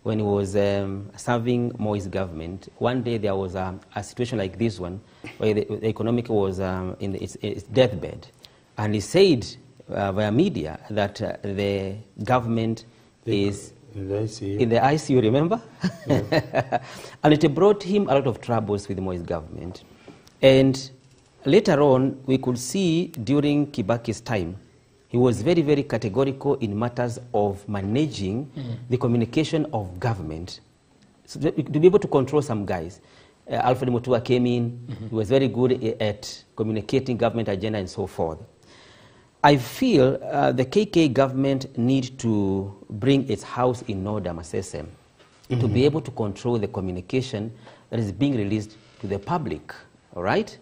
when he was serving Moi's government, one day there was a situation like this one, where the economic was in its deathbed. And he said via media that the government is in the ICU, remember? Yeah. And it brought him a lot of troubles with Moi's government. And Later on, we could see during Kibaki's time, he was very, very categorical in matters of managing the communication of government. So to be able to control some guys. Alfred Mutua came in, he was very good at communicating government agenda and so forth. I feel the KK government need to bring its house in order, Masese, to be able to control the communication that is being released to the public, all right?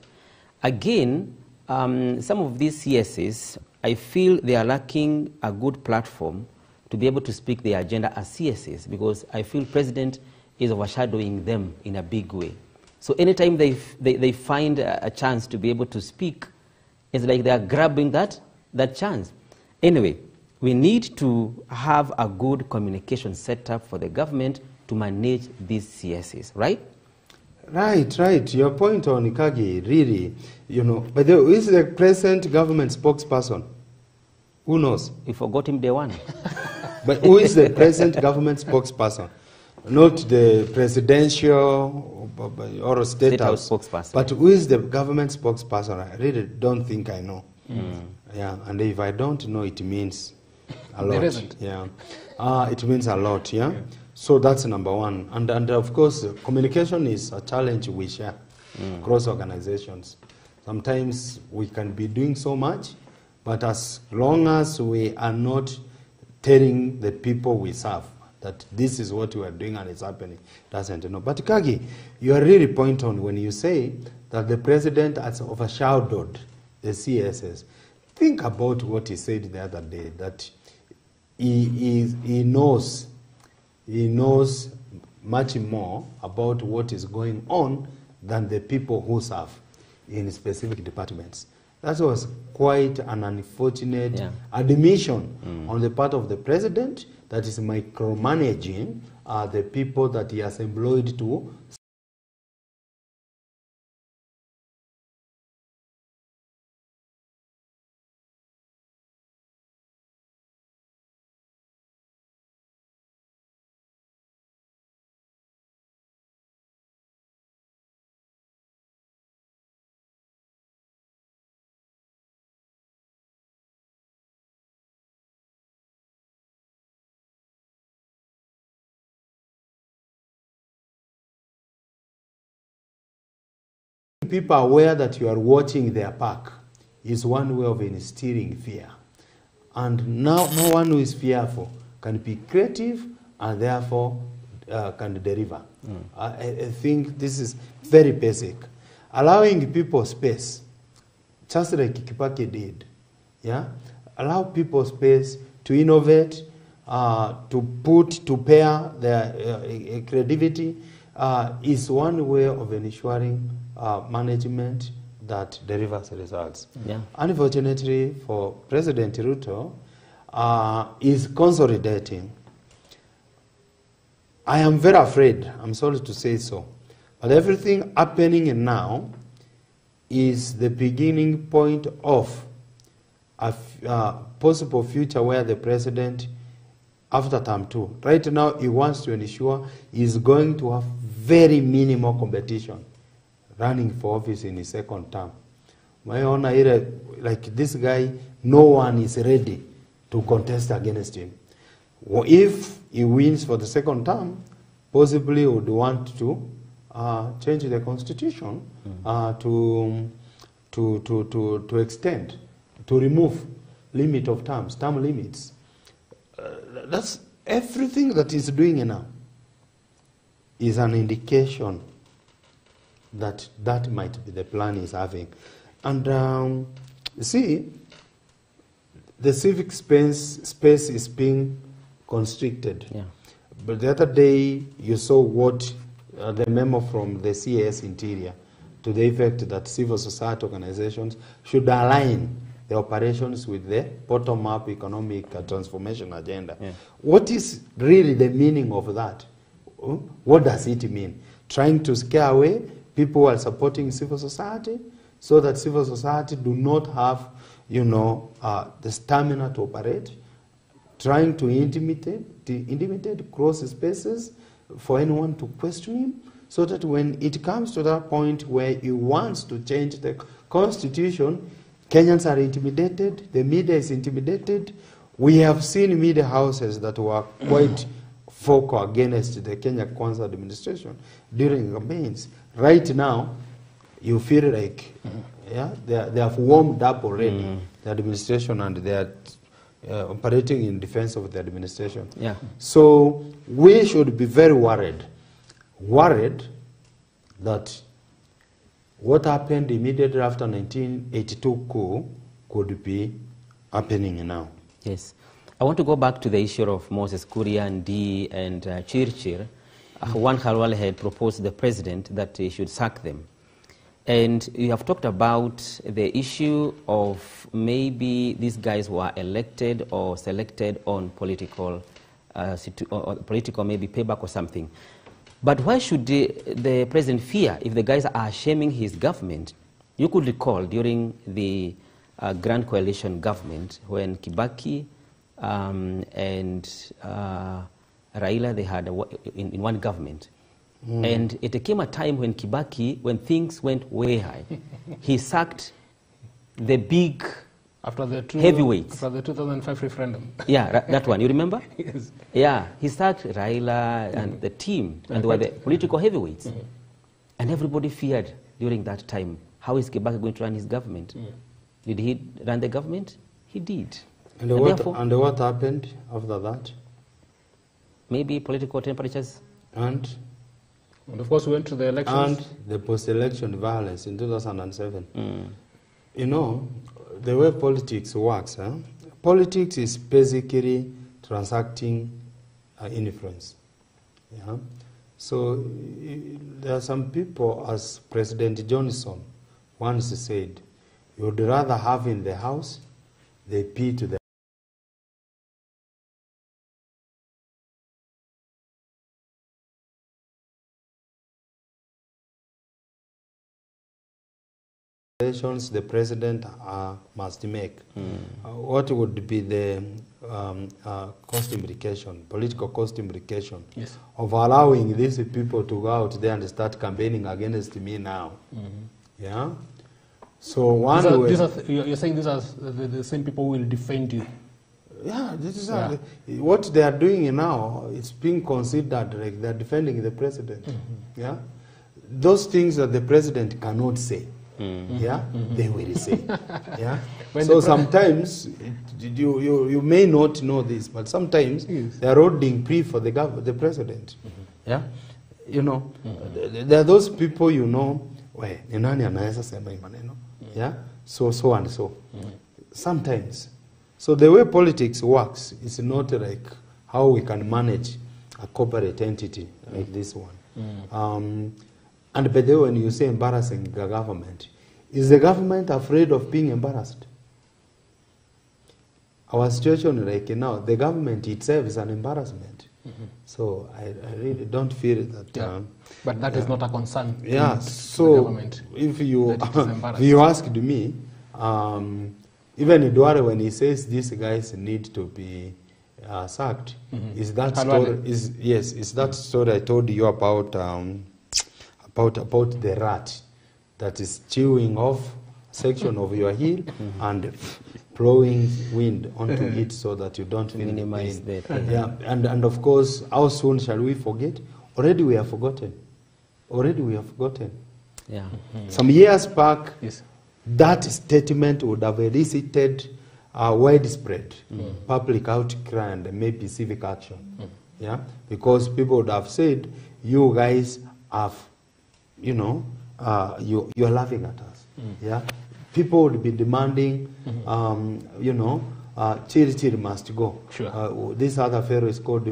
Again, some of these CSs, I feel they are lacking a good platform to be able to speak their agenda as CSs, because I feel President is overshadowing them in a big way. So anytime they find a chance to be able to speak, it's like they are grabbing that chance. Anyway, we need to have a good communication setup for the government to manage these CSs, right? Right. Your point on Ikagi, really, but who is the present government spokesperson? Who knows? We forgot him day one. But who is the present government spokesperson? Not the presidential or state house spokesperson. But who is the government spokesperson? I really don't think I know. Yeah, and if I don't know, it means a lot. There isn't. Yeah, it means a lot. Yeah. So that's number one. And of course, communication is a challenge we share across organizations. Sometimes we can be doing so much, but as long as we are not telling the people we serve that this is what we are doing and it's happening, doesn't know. But Kagi, you are really point on when you say that the president has overshadowed the CSS. Think about what he said the other day, that he knows much more about what is going on than the people who serve in specific departments. That was quite an unfortunate admission on the part of the president that is micromanaging the people that he has employed to people aware that you are watching their back is one way of instilling fear. And now no one who is fearful can be creative and therefore can deliver. I think this is very basic. Allowing people space, just like Kibaki did. Yeah? Allow people space to innovate, to pair their creativity is one way of ensuring management that delivers results. Yeah. Unfortunately for President Ruto, is consolidating. I am very afraid, I'm sorry to say so, but everything happening now is the beginning point of a possible future where the president, after term 2, right now he wants to ensure he's going to have very minimal competition running for office in his second term. My honor, like this guy, no one is ready to contest against him. If he wins for the second term, possibly he would want to change the constitution to extend, to remove limit of terms, term limits. That's everything that he's doing now is an indication that that might be the plan he's having. And see, the civic space is being constricted. Yeah. But the other day, you saw what the memo from the CAS Interior to the effect that civil society organizations should align the operations with the bottom-up economic transformation agenda. Yeah. What is really the meaning of that? What does it mean? Trying to scare away people who are supporting civil society so that civil society do not have, the stamina to operate, trying to intimidate cross spaces for anyone to question him. so that when it comes to that point where he wants to change the constitution, Kenyans are intimidated, the media is intimidated. We have seen media houses that were quite vocal against the Kenya Kwanza administration during campaigns. Right now, you feel like yeah, they have warmed up already, the administration, and they are operating in defense of the administration. Yeah. So we should be very worried that what happened immediately after 1982 coup could be happening now. Yes. I want to go back to the issue of Moses Kuria, Ndii, and Chirchir. Juan Khalwale had proposed to the president that he should sack them. And you have talked about the issue of maybe these guys were elected or selected on political, political maybe payback or something. But why should the president fear if the guys are shaming his government? You could recall during the Grand Coalition government when Kibaki and Raila, they had in one government. And it came a time when Kibaki, when things went way high, he sacked the big heavyweights. After the 2005 referendum. Yeah, that one. You remember? Yes. Yeah, he sacked Raila and the team, and they were the political heavyweights. And everybody feared during that time, how is Kibaki going to run his government? Did he run the government? He did. And what happened after that? Maybe political temperatures. And of course, we went to the elections. And the post-election violence in 2007. You know, the way politics works, politics is basically transacting influence. Yeah? So there are some people, as President Johnson once said, you would rather have in the house the key to the the president must make. What would be the cost implication, political cost implication of allowing these people to go out there and start campaigning against me now? Yeah. So you're saying these are the same people who will defend you. Yeah, this is what they are doing now. It's being considered like they're defending the president. Yeah, those things that the president cannot say. Yeah, they will say. Yeah. So sometimes you may not know this, but sometimes they are holding plea for the president. Yeah, you know, there are those people you know. Where ni nani anaweza sema hii maneno? Yeah, so and so. Sometimes, so the way politics works is not like how we can manage a corporate entity like this one. And by the way, when you say embarrassing the government, is the government afraid of being embarrassed? Our situation like now, the government itself is an embarrassment. So I really don't feel that. But that is not a concern. Yeah. So the government, if you asked me, even Edward, when he says these guys need to be sacked, is that story? Is that story I told you about the rat that is chewing off a section of your heel and blowing wind onto it so that you don't minimize the pain. Yeah, and of course, how soon shall we forget? Already we have forgotten. Yeah. Some years back, that statement would have elicited widespread public outcry and maybe civic action. Yeah, because people would have said, you guys have, you know, you're laughing at us. Yeah, people would be demanding, you know, Chiri must go. Sure. This other fellow is called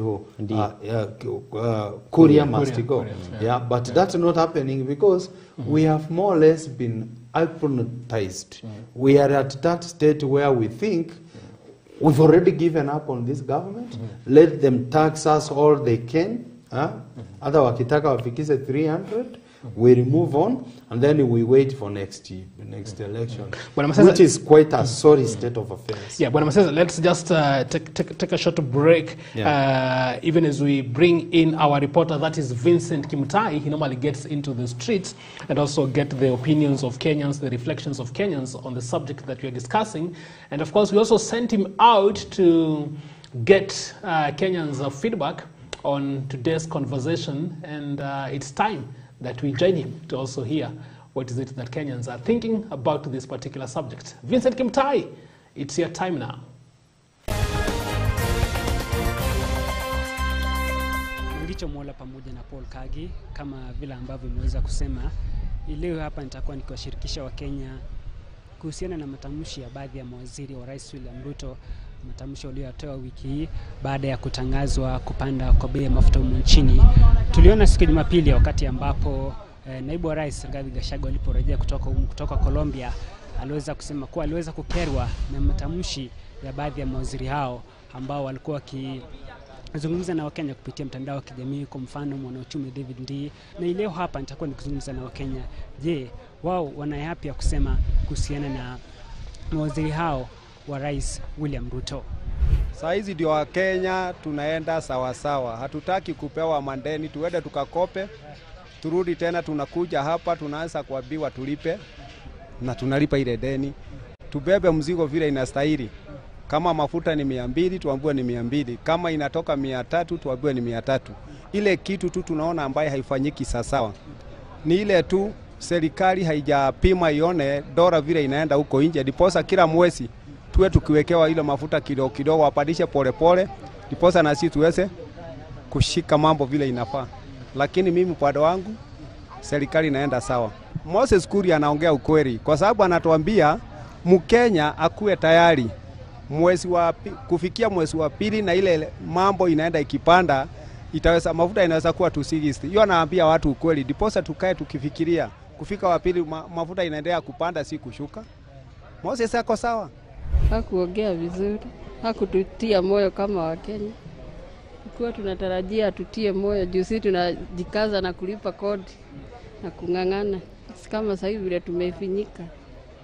Kuria must go. Yeah, but that's not happening because we have more or less been hypnotized. We are at that state where we think we've already given up on this government. Let them tax us all they can. Hata wakitaka wafikise 300, We remove on, and then we wait for next election, Maseza, which is quite a sorry state of affairs. Yeah, Bwana Maseza, let's just take a short break, even as we bring in our reporter, that is Vincent Kimutai. He normally gets into the streets and also get the opinions of Kenyans, the reflections of Kenyans on the subject that we are discussing. And of course, we also sent him out to get Kenyans' feedback on today's conversation, and it's time that we join him to also hear what is it that Kenyans are thinking about this particular subject. Vincent Kimutai, it's your time now. Nilicho Mola pamoja na Paul Kagi, kama vile ambavyo nimeweza kusema, leo hapa nitakuwa nikiwashirikisha Wakenya kuhusiana na matamshi ya baadhi ya mawaziri wa Rais William Ruto, matamshi waliotoa wiki hii baada ya kutangazwa kupanda kwa bei ya mafuta humu nchini. Tuliona siku ya Jumapili wakati ambapo naibu wa rais Rigathi Gachagua aliporejea kutoka Colombia, aliweza kusema kuwa aliweza kukerwa na matamshi ya baadhi ya mawaziri hao ambao walikuwa wakizungumza na Wakenya kupitia mtandao wa kijamii. Kwa mfano mwanauchumi David Ndii, na leo hapa nitakuwa nikizungumza na Wakenya. Je, wao wana yapi ya kusema kuhusiana na mawaziri hao wa Rais William Ruto? Saa hizi ndio Wakenya tunaenda sawa sawa. Hatutaki kupewa mandeni, tuende tukakope, turudi tena tunakuja hapa tunaanza kuambiwa tulipe na tunalipa ile deni. Tubebe mzigo vile inastahili. Kama mafuta ni 200 tuambiwe ni 200. Kama inatoka 300 tuambiwe ni 300. Ile kitu tu tunaona ambaye haifanyiki sawa. Ni ile tu serikali haijapima ione dola vile inaenda huko nje. Diposa kila mwezi tuwe tukiwekewa ile mafuta kidogo kidogo, wapadishe pole pole, diposa na sisi tuweze kushika mambo vile inafaa. Lakini mimi upande wangu serikali inaenda sawa. Moses Kuria anaongea ukweli kwa sababu anatuambia Mkenya akuwe tayari kufikia mwezi wa pili, na ile mambo inaenda ikipanda, itaweza mafuta inaweza kuwa 260. Hiyo anaambia watu ukweli, diposa tukae tukifikiria kufika wa pili mafuta inaendelea kupanda si kushuka. Moses ako sawa. Hakuongea vizuri, hakututia moyo kama Wakenya. Kwa tunatarajia tutie moyo juu sisi tunajikaza na kulipa kodi na kungangana. Kama sasa hivi vile tumefinyika.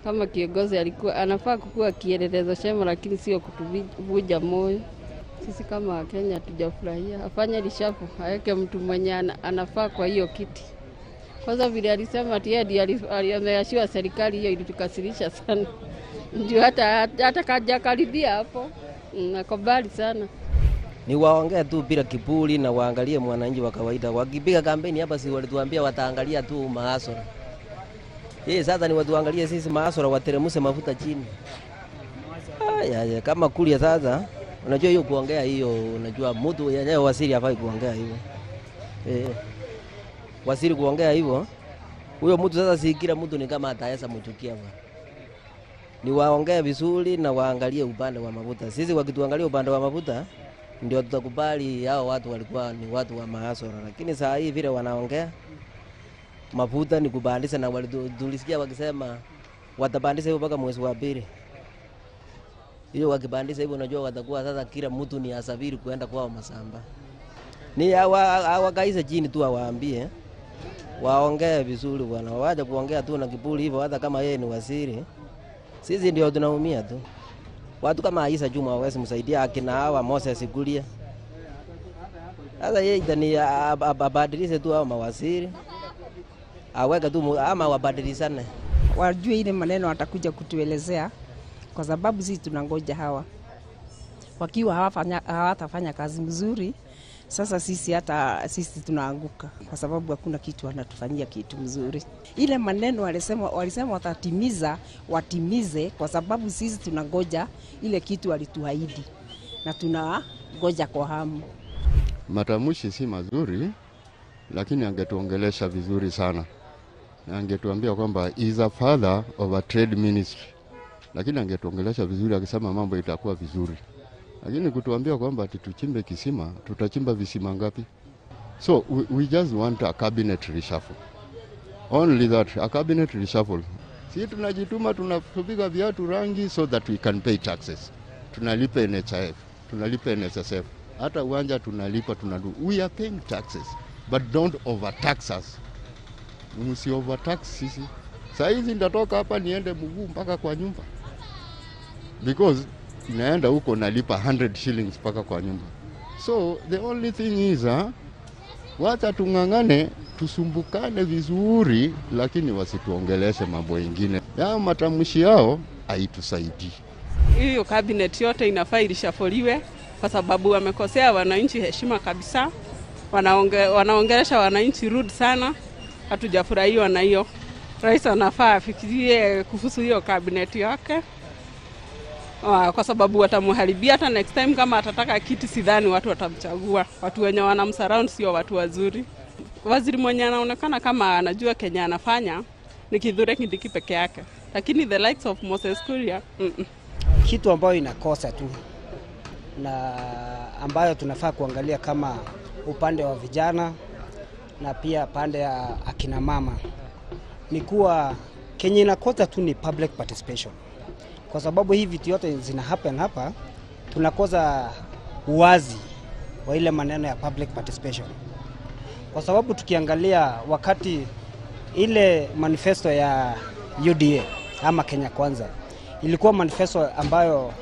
Kama kiongozi alikuwa anafaa kuwa kielelezo chema, lakini sio kutuvuja moyo. Sisi kama Wakenya tujafurahia. Afanye lishafu, aweke mtu mwenye anafaa kwa hiyo kiti. Kwanza vile alisema aliyeashia serikali hiyo ilitukasirisha sana. Ndio hata kaja karibia hapo. Nakubali sana. Ni waongea tu bila kiburi na waangalie mwananchi wa kawaida. Wakipiga kampeni hapa si walituambia wataangalia tu maasora. Sasa ni watu waangalie sisi maasora wateremuse mafuta chini. Kama Kuria sasa, unajua hiyo kuongea hiyo, unajua mtu yenyewe waziri hafai kuongea hivyo. Waziri kuongea hivyo, huyo mtu sasa si kila mtu ni kama ataweza mchukia bwana. Ni waongea vizuri na waangalie upande wa mafuta. Sisi wakituangalia upande wa mafuta ndio tutakubali hao watu walikuwa ni watu wa maasora, lakini saa hii vile wanaongea mafuta ni kubandisha, na tulisikia wakisema watabandisha hivyo mpaka mwezi wa pili. Hiyo wakibandisha hivyo unajua watakuwa sasa kila mtu ni asafiri kuenda kwao masamba. Ni hawakaise chini tu waambie waongee vizuri bwana, waje kuongea tu na kiburi hivyo hata kama yeye ni waziri. Sisi ndio tunaumia tu. Watu kama Aisha Juma hawezi msaidia akina hawa Moses Kuria. Sasa yeye ni abadilishe tu hao mawaziri. Aweka tu ama wabadilishane. Wajue ile maneno atakuja kutuelezea kwa sababu sisi tunangoja hawa. Wakiwa hawatafanya kazi mzuri, sasa sisi tunaanguka kwa sababu hakuna kitu wanatufanyia kitu mzuri. Ile maneno walisema watimize kwa sababu sisi tunangoja ile kitu walituahidi na tunangoja kwa hamu. Matamshi si mazuri, lakini angetuongelesha vizuri sana. Na angetuambia kwamba is a father of a trade ministry. Lakini angetuongelesha vizuri akisema mambo itakuwa vizuri. Lakini kutuambia kwamba tuchimbe kisima, tutachimba visima ngapi? So we just want a cabinet reshuffle. Only that, a cabinet reshuffle. Sisi tunajituma tunapiga viatu rangi so that we can pay taxes. Tunalipa NHIF, tunalipa NSSF. Hata uwanja tunalipa We are paying taxes, but don't overtax us. msi overtax sisi. Saa hizi ndatoka hapa niende mguu mpaka kwa nyumba, because naenda huko nalipa 100 shillings mpaka kwa nyumba. So the only thing is wacha tungangane, tusumbukane vizuri, lakini wasituongeleshe mambo mengine. Ya matamshi yao haitusaidii. Hiyo cabinet yote inafaa ilishafoliwe kwa sababu wamekosea wananchi heshima kabisa. Wanaongelesha wananchi rude sana. Hatujafurahiwa na hiyo. Rais anafaa afikirie kuhusu hiyo cabinet yake. Kwa sababu watamuharibia. Hata next time kama atataka kiti, sidhani watu watamchagua. Watu wenye wanamsurround sio watu wazuri. Waziri mwenye anaonekana kama anajua Kenya anafanya ni Kithure Kindiki peke yake. Lakini the likes of Moses Kuria, Kitu ambayo inakosa tu na ambayo tunafaa kuangalia kama upande wa vijana na pia pande ya akina mama ni kuwa Kenya inakosa tu ni public participation. Kwa sababu hii vitu yote zina happen hapa, tunakosa uwazi wa ile maneno ya public participation. Kwa sababu tukiangalia wakati ile manifesto ya UDA ama Kenya Kwanza, ilikuwa manifesto ambayo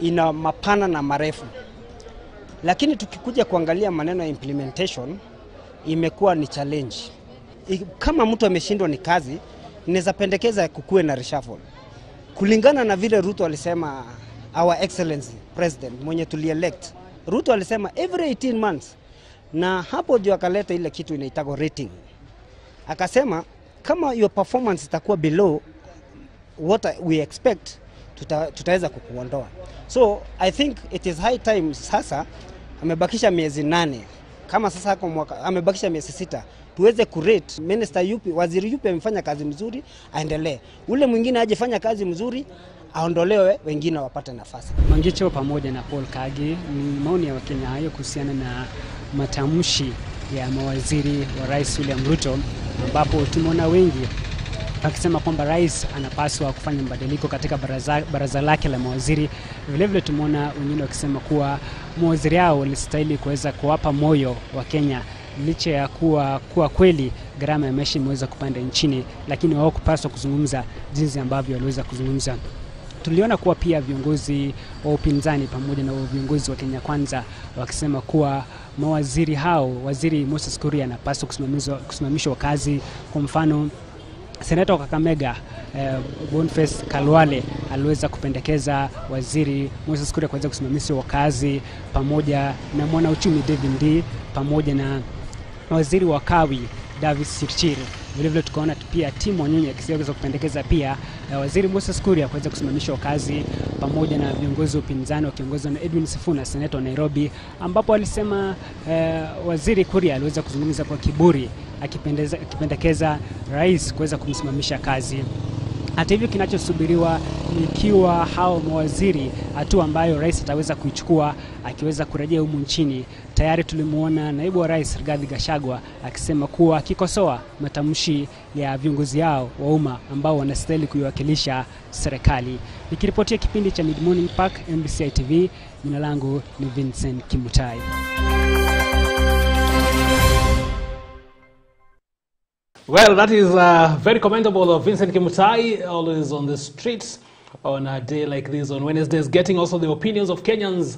ina mapana na marefu. Lakini tukikuja kuangalia maneno ya implementation, imekuwa ni challenge. Kama mtu ameshindwa ni kazi, inaweza pendekeza kukue na reshuffle. Kulingana na vile Ruto alisema, our excellency president mwenye tulielect, Ruto alisema every 18 months, na hapo ndio akaleta ile kitu inaitwa rating. Akasema kama your performance itakuwa below what we expect, tutaweza kukuondoa. So I think it is high time sasa, amebakisha miezi 8. Kama sasa hapo mwaka amebakisha miezi 6, tuweze kurate minister yupi, waziri yupi amefanya kazi mzuri, aendelee. Ule mwingine ajifanya kazi mzuri, aondolewe, wengine wapate nafasi. Mangicho pamoja na Paul Kagi, ni maoni ya Wakenya hayo kuhusiana na matamshi ya mawaziri wa Rais William Ruto, ambapo tumeona wengi akisema kwamba rais anapaswa kufanya mabadiliko katika baraza lake la mawaziri. Vile vile tumeona wengine wakisema kuwa mawaziri hao walistahili kuweza kuwapa moyo wa Kenya, licha ya kuwa kweli gharama ya maisha imeweza kupanda nchini, lakini wao kupaswa kuzungumza jinsi ambavyo waliweza kuzungumza. Tuliona kuwa pia viongozi wa upinzani pamoja na viongozi wa Kenya Kwanza wakisema kuwa mawaziri hao, waziri Moses Kuria anapaswa kusimamishwa kazi. Kwa mfano, Seneta wa Kakamega Boniface Kalwale aliweza kupendekeza waziri Moses Kuria kuweza kusimamishwa kazi, pamoja na mwanauchumi David Ndii, pamoja na waziri wa kawi Davis Sirchir. Vile vile tukaona pia Timo Nyonyi akiweza kupendekeza pia waziri Moses Kuria kuweza kusimamishwa kazi, pamoja na viongozi wa upinzani wakiongozwa na Edwin Sifuna, seneta wa Nairobi, ambapo alisema waziri Kuria aliweza kuzungumza kwa kiburi akipendekeza rais kuweza kumsimamisha kazi. Hata hivyo, kinachosubiriwa ni ikiwa hao mawaziri, hatua ambayo rais ataweza kuichukua akiweza kurejea humu nchini. Tayari tulimuona naibu wa rais Rigathi Gachagua akisema kuwa akikosoa matamshi ya viongozi hao wa umma ambao wanastahili kuiwakilisha serikali. Nikiripotia kipindi cha Mid Morning Park, MBCI TV, jina langu ni Vincent Kimutai. Well, that is very commendable of Vincent Kimutai, always on the streets on a day like this, on Wednesdays, getting also the opinions of Kenyans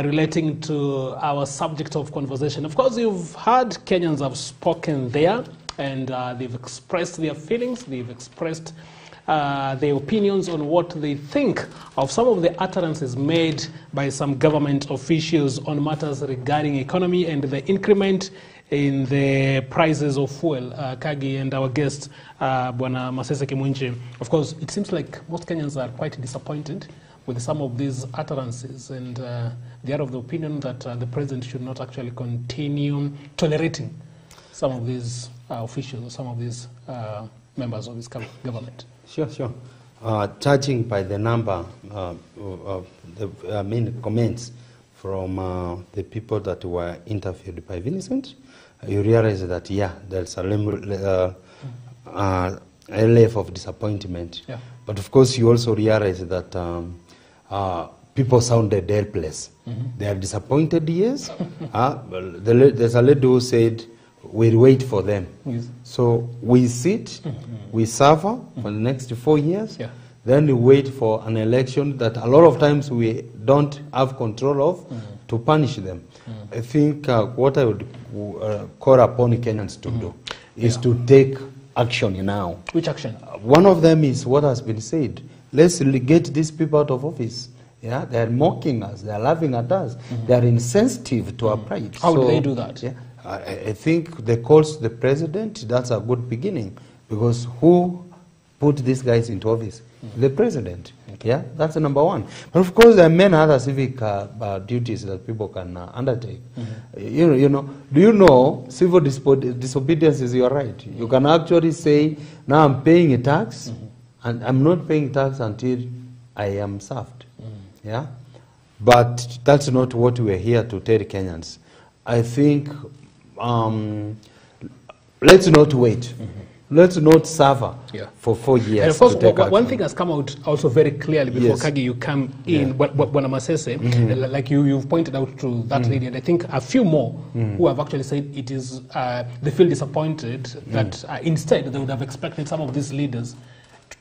relating to our subject of conversation. Of course, you've heard Kenyans have spoken there, and they've expressed their feelings, they've expressed their opinions on what they think of some of the utterances made by some government officials on matters regarding economy and the increment in the prices of fuel. Kagi and our guest, Bwana Masese Kimunchi. Of course, it seems like most Kenyans are quite disappointed with some of these utterances, and they are of the opinion that the president should not actually continue tolerating some of these officials, some of these members of this government. Sure. Judging by the number of the comments from the people that were interviewed by Vincent, you realize that, yeah, there's a level of disappointment. Yeah. But of course, you also realize that people sounded helpless. They are disappointed, yes. There's a lady who said, we'll wait for them. Yes. So we sit, we suffer for the next 4 years, then we wait for an election that a lot of times we don't have control of to punish them. I think what I would call upon Kenyans to do is to take action now. Which action? One of them is what has been said. Let's get these people out of office. Yeah, they are mocking us. They are laughing at us. They are insensitive to our pride. How do they do that? Yeah, I think they calls the president. That's a good beginning, because who put these guys into office? The president. Yeah, that's number one. But of course, there are many other civic duties that people can undertake. You know, do you know civil disobedience is your right? You can actually say, now I'm paying a tax, and I'm not paying tax until I am served. Yeah, but that's not what we're here to tell Kenyans. I think let's not wait. Let's not suffer for 4 years. And of course, to take one thing has come out also very clearly before Kagi, you come in, Bwana Masese, like you've pointed out to that lady, and I think a few more who have actually said it is, they feel disappointed that instead they would have expected some of these leaders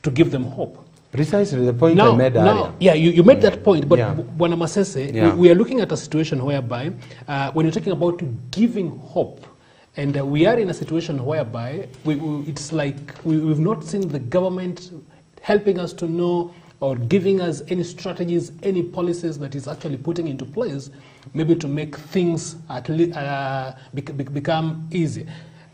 to give them hope. Precisely the point I made earlier. Yeah, you made that point, but Bwana Masese, we are looking at a situation whereby when you're talking about giving hope, and we are in a situation whereby it's like we've not seen the government helping us to know or giving us any strategies, any policies that is actually putting into place, maybe to make things become easy.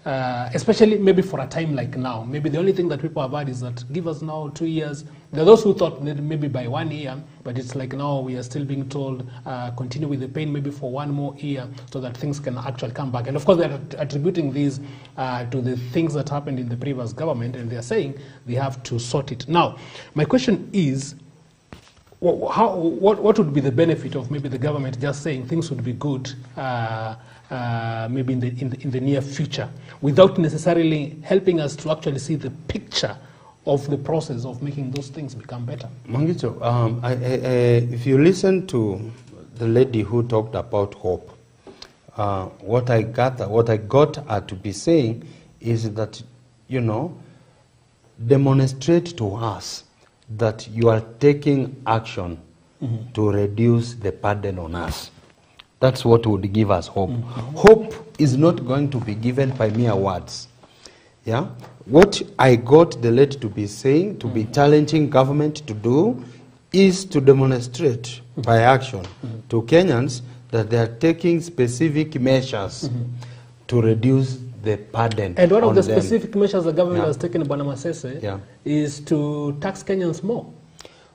Especially maybe for a time like now. Maybe the only thing that people have had is that give us now 2 years. There are those who thought that maybe by 1 year, but it's like now we are still being told continue with the pain maybe for 1 more year so that things can actually come back. And of course they're attributing these to the things that happened in the previous government, and they're saying they have to sort it. Now, my question is, what would be the benefit of maybe the government just saying things would be good maybe in the near future, without necessarily helping us to actually see the picture of the process of making those things become better? Mangicho, if you listen to the lady who talked about hope, what I got her to be saying is that, you know, demonstrate to us that you are taking action to reduce the burden on us. That's what would give us hope. Hope is not going to be given by mere words. Yeah? What I got the lady to be saying, to be challenging government to do, is to demonstrate by action to Kenyans that they are taking specific measures to reduce the burden. And one of the them. specific measures the government has taken, Bwana Masese, is to tax Kenyans more.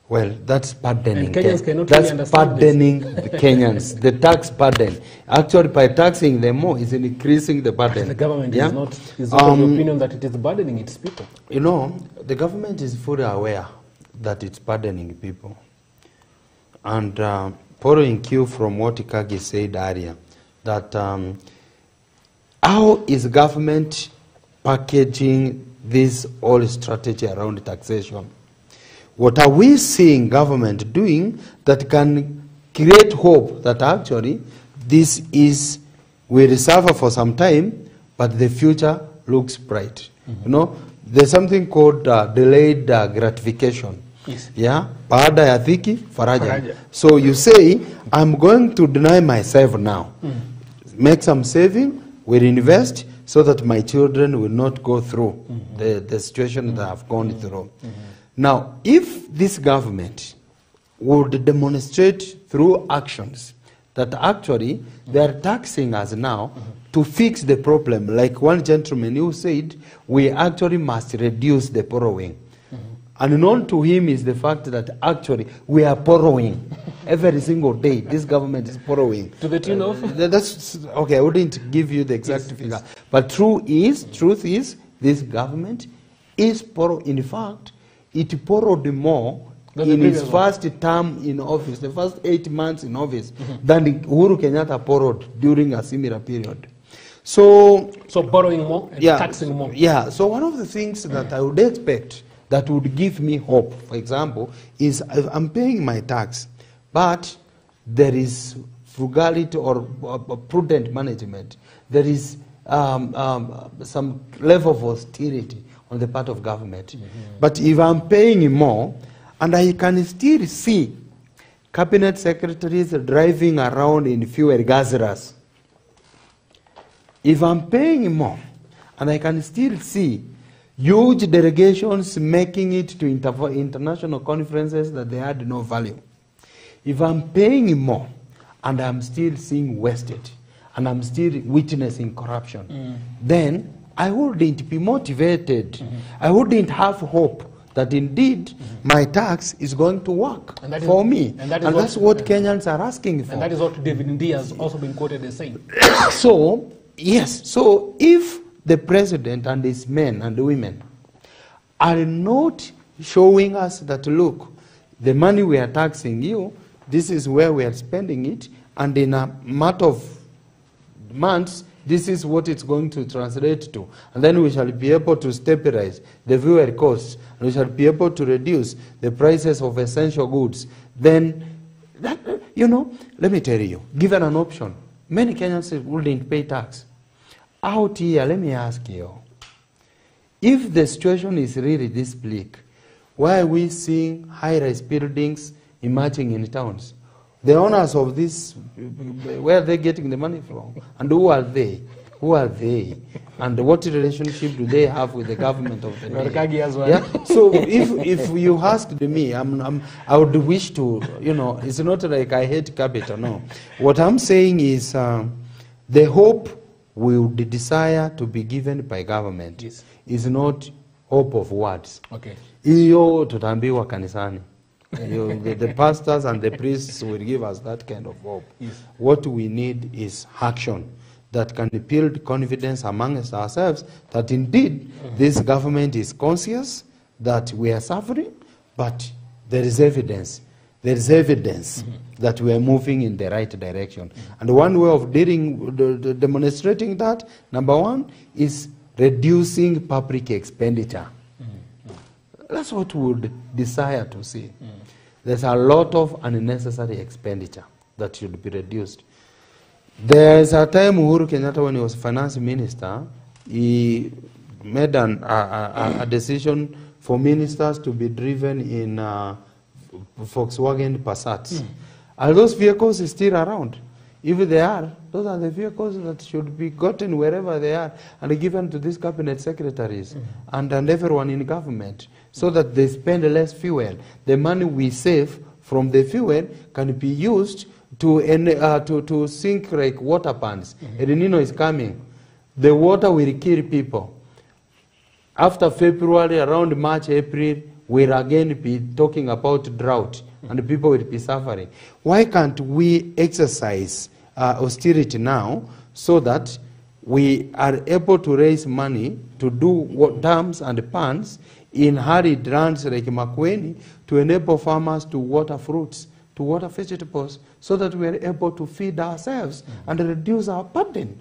Well, that's burdening. And Kenyans cannot that's really understand burdening the Kenyans. The tax burden. Actually, by taxing them more, is increasing the burden. The government is not of the opinion that it is burdening its people. You know, the government is fully aware that it's burdening people. And following cue from what Ikagi said earlier, that how is government packaging this whole strategy around taxation? What are we seeing government doing that can create hope that actually this is, will suffer for some time, but the future looks bright? You know, there's something called delayed gratification. Yes. Yeah, baada ya dhiki faraja. So you say, I'm going to deny myself now, make some saving, will invest so that my children will not go through the situation that I've gone through. Now, if this government would demonstrate through actions that actually they are taxing us now to fix the problem, like one gentleman who said, we actually must reduce the borrowing. And known to him is the fact that actually we are borrowing every single day. This government is borrowing. To the tune of? That's, okay, I wouldn't give you the exact figure. But truth is, this government is borrowing. In fact, it borrowed more in its first term in office, the first 8 months in office, than Uhuru Kenyatta borrowed during a similar period. So borrowing more and taxing more. Yeah, so one of the things that I would expect that would give me hope, for example, is I'm paying my tax, but there is frugality or prudent management. There is some level of austerity on the part of government. But if I'm paying more, and I can still see cabinet secretaries driving around in fuel guzzlers, if I'm paying more, and I can still see huge delegations making it to international conferences that they had no value, if I'm paying more, and I'm still seeing wasted, and I'm still witnessing corruption, then I wouldn't be motivated. I wouldn't have hope that indeed my tax is going to work for me. And that's what Kenyans are asking for. And that is what David Ndii has also been quoted as saying. So, yes, so if the president and his men and women are not showing us that, look, the money we are taxing you, this is where we are spending it, and in a matter of months, this is what it's going to translate to. And then we shall be able to stabilize the fuel costs, and we shall be able to reduce the prices of essential goods. Then, that, you know, let me tell you, given an option, many Kenyans wouldn't pay tax. Out here, let me ask you, if the situation is really this bleak, why are we seeing high-rise buildings emerging in towns? The owners of this, where are they getting the money from? And who are they? Who are they? And what relationship do they have with the government of the day? As well. Yeah? So if you asked me, I would wish to, you know, it's not like I hate capital, no. What I'm saying is the hope we would desire to be given by government is not hope of words. Okay. Iyo tutambiwa kanisani. The pastors and the priests will give us that kind of hope. Yes. What we need is action that can build confidence amongst ourselves that indeed this government is conscious that we are suffering, but there is evidence. There is evidence that we are moving in the right direction. And one way of demonstrating that, number one, is reducing public expenditure. That's what we would desire to see. There's a lot of unnecessary expenditure that should be reduced. There's a time Uhuru Kenyatta, when he was finance minister, he made a decision for ministers to be driven in Volkswagen Passats. Are those vehicles still around? If they are, those are the vehicles that should be gotten wherever they are and given to these cabinet secretaries and everyone in government, so that they spend less fuel. The money we save from the fuel can be used to sink like water pans. El Nino is coming. The water will kill people. After February, around March, April, we'll again be talking about drought and people will be suffering. Why can't we exercise austerity now so that we are able to raise money to do dams and ponds in hurried runs like Makueni to enable farmers to water fruits, to water vegetables, so that we are able to feed ourselves and reduce our burden?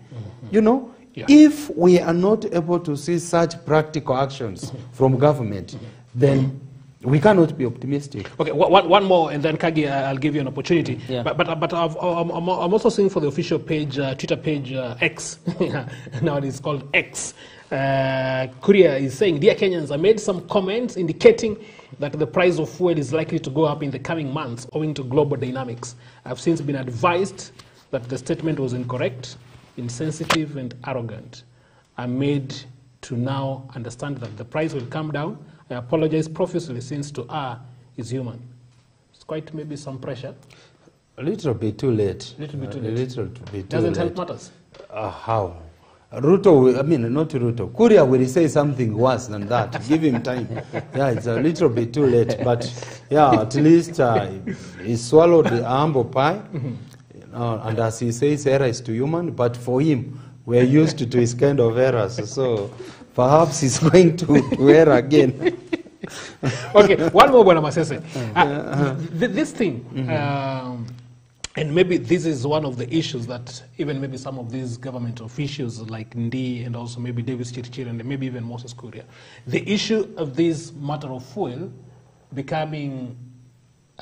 You know, if we are not able to see such practical actions from government, then we cannot be optimistic. Okay, one more, and then Kagi, I'll give you an opportunity. Yeah. But I'm also seeing for the official page, Twitter page X. Now it is called X. Kuria is saying, "Dear Kenyans, I made some comments indicating that the price of fuel is likely to go up in the coming months owing to global dynamics. I've since been advised that the statement was incorrect, insensitive, and arrogant. I'm made to now understand that the price will come down. I apologize profusely, since to err is human." It's quite maybe some pressure. A little bit too late. Little bit too late. A little bit too Doesn't late. help matters. How? Ruto, I mean, not Ruto. Kuria will say something worse than that. Give him time. Yeah, it's a little bit too late. But yeah, at least he swallowed the humble pie. And as he says, error is to human. But for him, we're used to his kind of errors. So perhaps he's going to err again. Okay, one more, Bwana Masese. This thing, and maybe this is one of the issues that even maybe some of these government officials like Ndii and also maybe Davis Chirichiri and maybe even Moses Kuria, the issue of this matter of fuel becoming,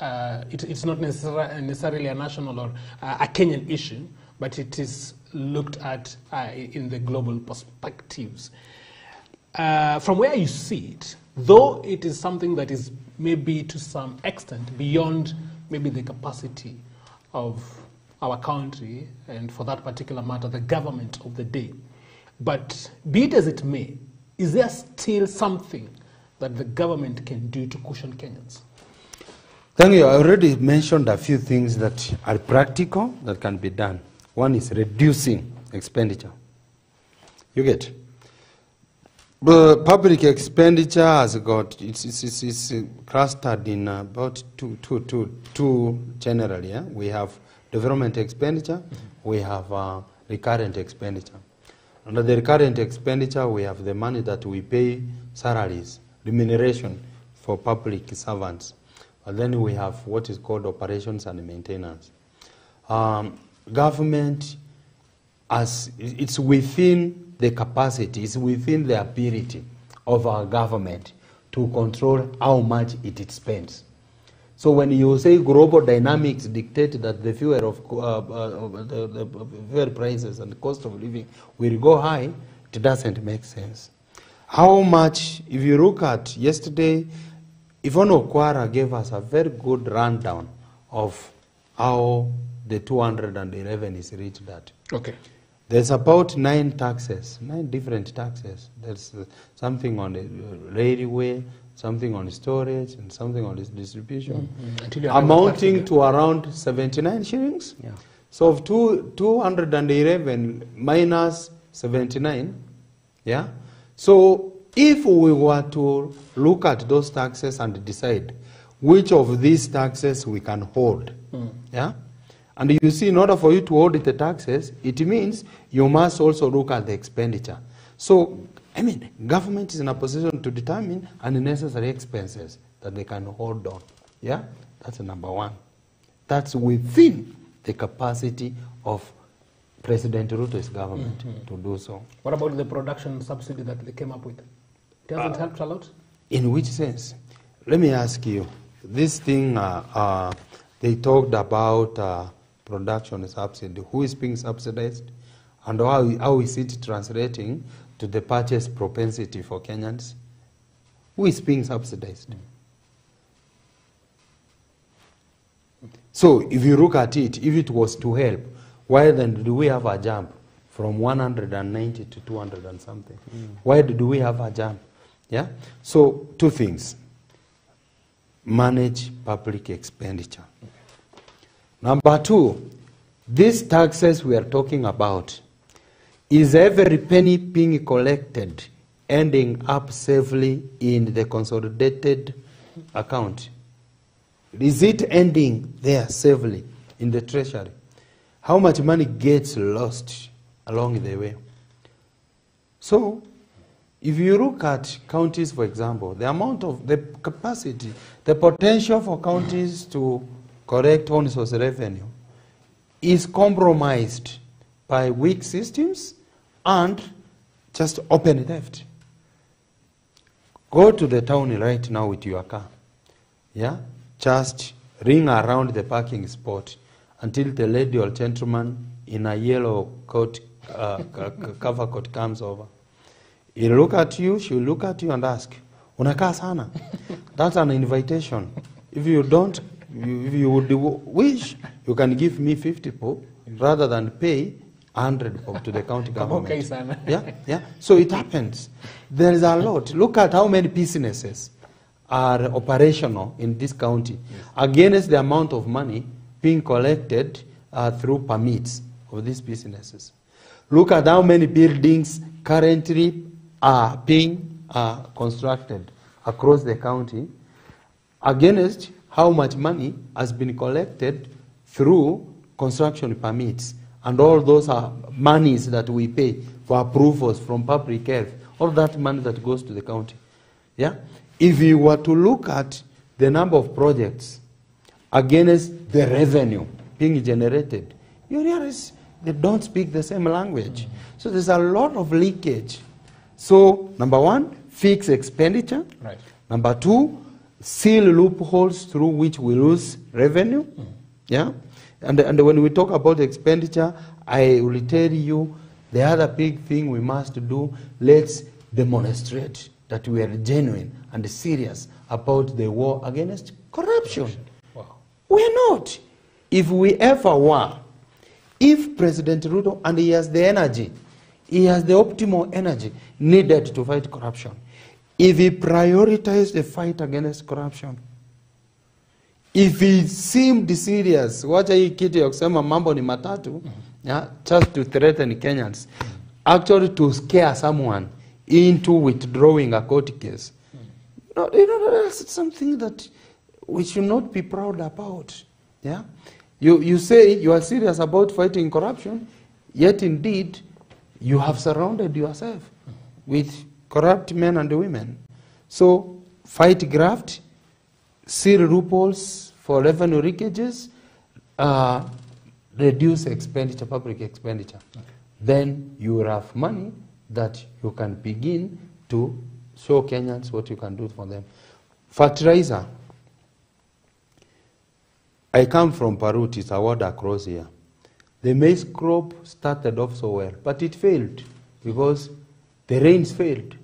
it's not necessarily a national or a Kenyan issue, but it is looked at in the global perspectives. From where you see it, though it is something that is maybe to some extent beyond maybe the capacity of our country, and for that particular matter, the government of the day, but be it as it may, is there still something that the government can do to cushion Kenyans? Thank you. I already mentioned a few things that are practical that can be done. One is reducing expenditure. You get? Public expenditure has got, it's clustered in about two generally. Yeah? We have development expenditure, we have recurrent expenditure. Under the recurrent expenditure, we have the money that we pay salaries, remuneration for public servants. And then we have what is called operations and maintenance. Government, as it's within the capacity, it's within the ability of our government to control how much it spends. So when you say global dynamics dictate that the fuel the fuel prices and the cost of living will go high, it doesn't make sense. How much, if you look at yesterday, Yvonne Okwara gave us a very good rundown of how the 211 is reached at. Okay. There's about 9 different taxes. There's something on the railway, something on storage, and something on distribution, amounting to around 79 shillings. Yeah. So of 211 minus 79, yeah. So if we were to look at those taxes and decide which of these taxes we can hold, yeah. And you see, in order for you to audit the taxes, it means you must also look at the expenditure. So, I mean, government is in a position to determine unnecessary expenses that they can hold on. Yeah? That's number one. That's within the capacity of President Ruto's government to do so. What about the production subsidy that they came up with? It hasn't helped a lot? In which sense? Let me ask you. This thing, they talked about production subsidy. Who is being subsidized? And how is it translating to the purchase propensity for Kenyans? Who is being subsidized? So if you look at it, if it was to help, why then do we have a jump from 190 to 200 and something? Why do we have a jump? Yeah? So 2 things. Manage public expenditure. Number 2, these taxes we are talking about, is every penny being collected ending up safely in the consolidated account? Is it ending there safely in the treasury? How much money gets lost along the way? So, if you look at counties, for example, the amount of the capacity, the potential for counties to correct own source revenue is compromised by weak systems and just open theft. Go to the town right now with your car. Yeah? Just ring around the parking spot until the lady or gentleman in a yellow coat, cover coat comes over. He'll look at you, she'll look at you and ask, unakaa sana? That's an invitation. If you don't, if you would wish, you can give me 50 bob rather than pay 100 bob to the county government. Okay, sana. Yeah. So it happens. There is a lot. Look at how many businesses are operational in this county against the amount of money being collected through permits of these businesses. Look at how many buildings currently are being constructed across the county against how much money has been collected through construction permits. And all those are monies that we pay for approvals from public health. All that money that goes to the county. Yeah? If you were to look at the number of projects against the revenue being generated, you realize they don't speak the same language. So there's a lot of leakage. So, number 1, fix expenditure. Right. Number 2, seal loopholes through which we lose revenue. Yeah? And when we talk about expenditure, I will tell you the other big thing we must do, let's demonstrate that we are genuine and serious about the war against corruption. Wow. We are not. If we ever were, if President Ruto, and he has the energy, he has the optimal energy needed to fight corruption, if he prioritized the fight against corruption, if he seemed serious, wacha hii kitu ya kusema mambo ni matatu, yeah, just to threaten Kenyans, actually to scare someone into withdrawing a court case. No, that's something that we should not be proud about. Yeah, you say you are serious about fighting corruption, yet indeed you have surrounded yourself with corrupt men and women. So fight graft, seal loopholes for revenue leakages, reduce expenditure, public expenditure. Okay. Then you will have money that you can begin to show Kenyans what you can do for them. Fertilizer. I come from Parut, it's a word across here. The maize crop started off so well, but it failed because the rains failed.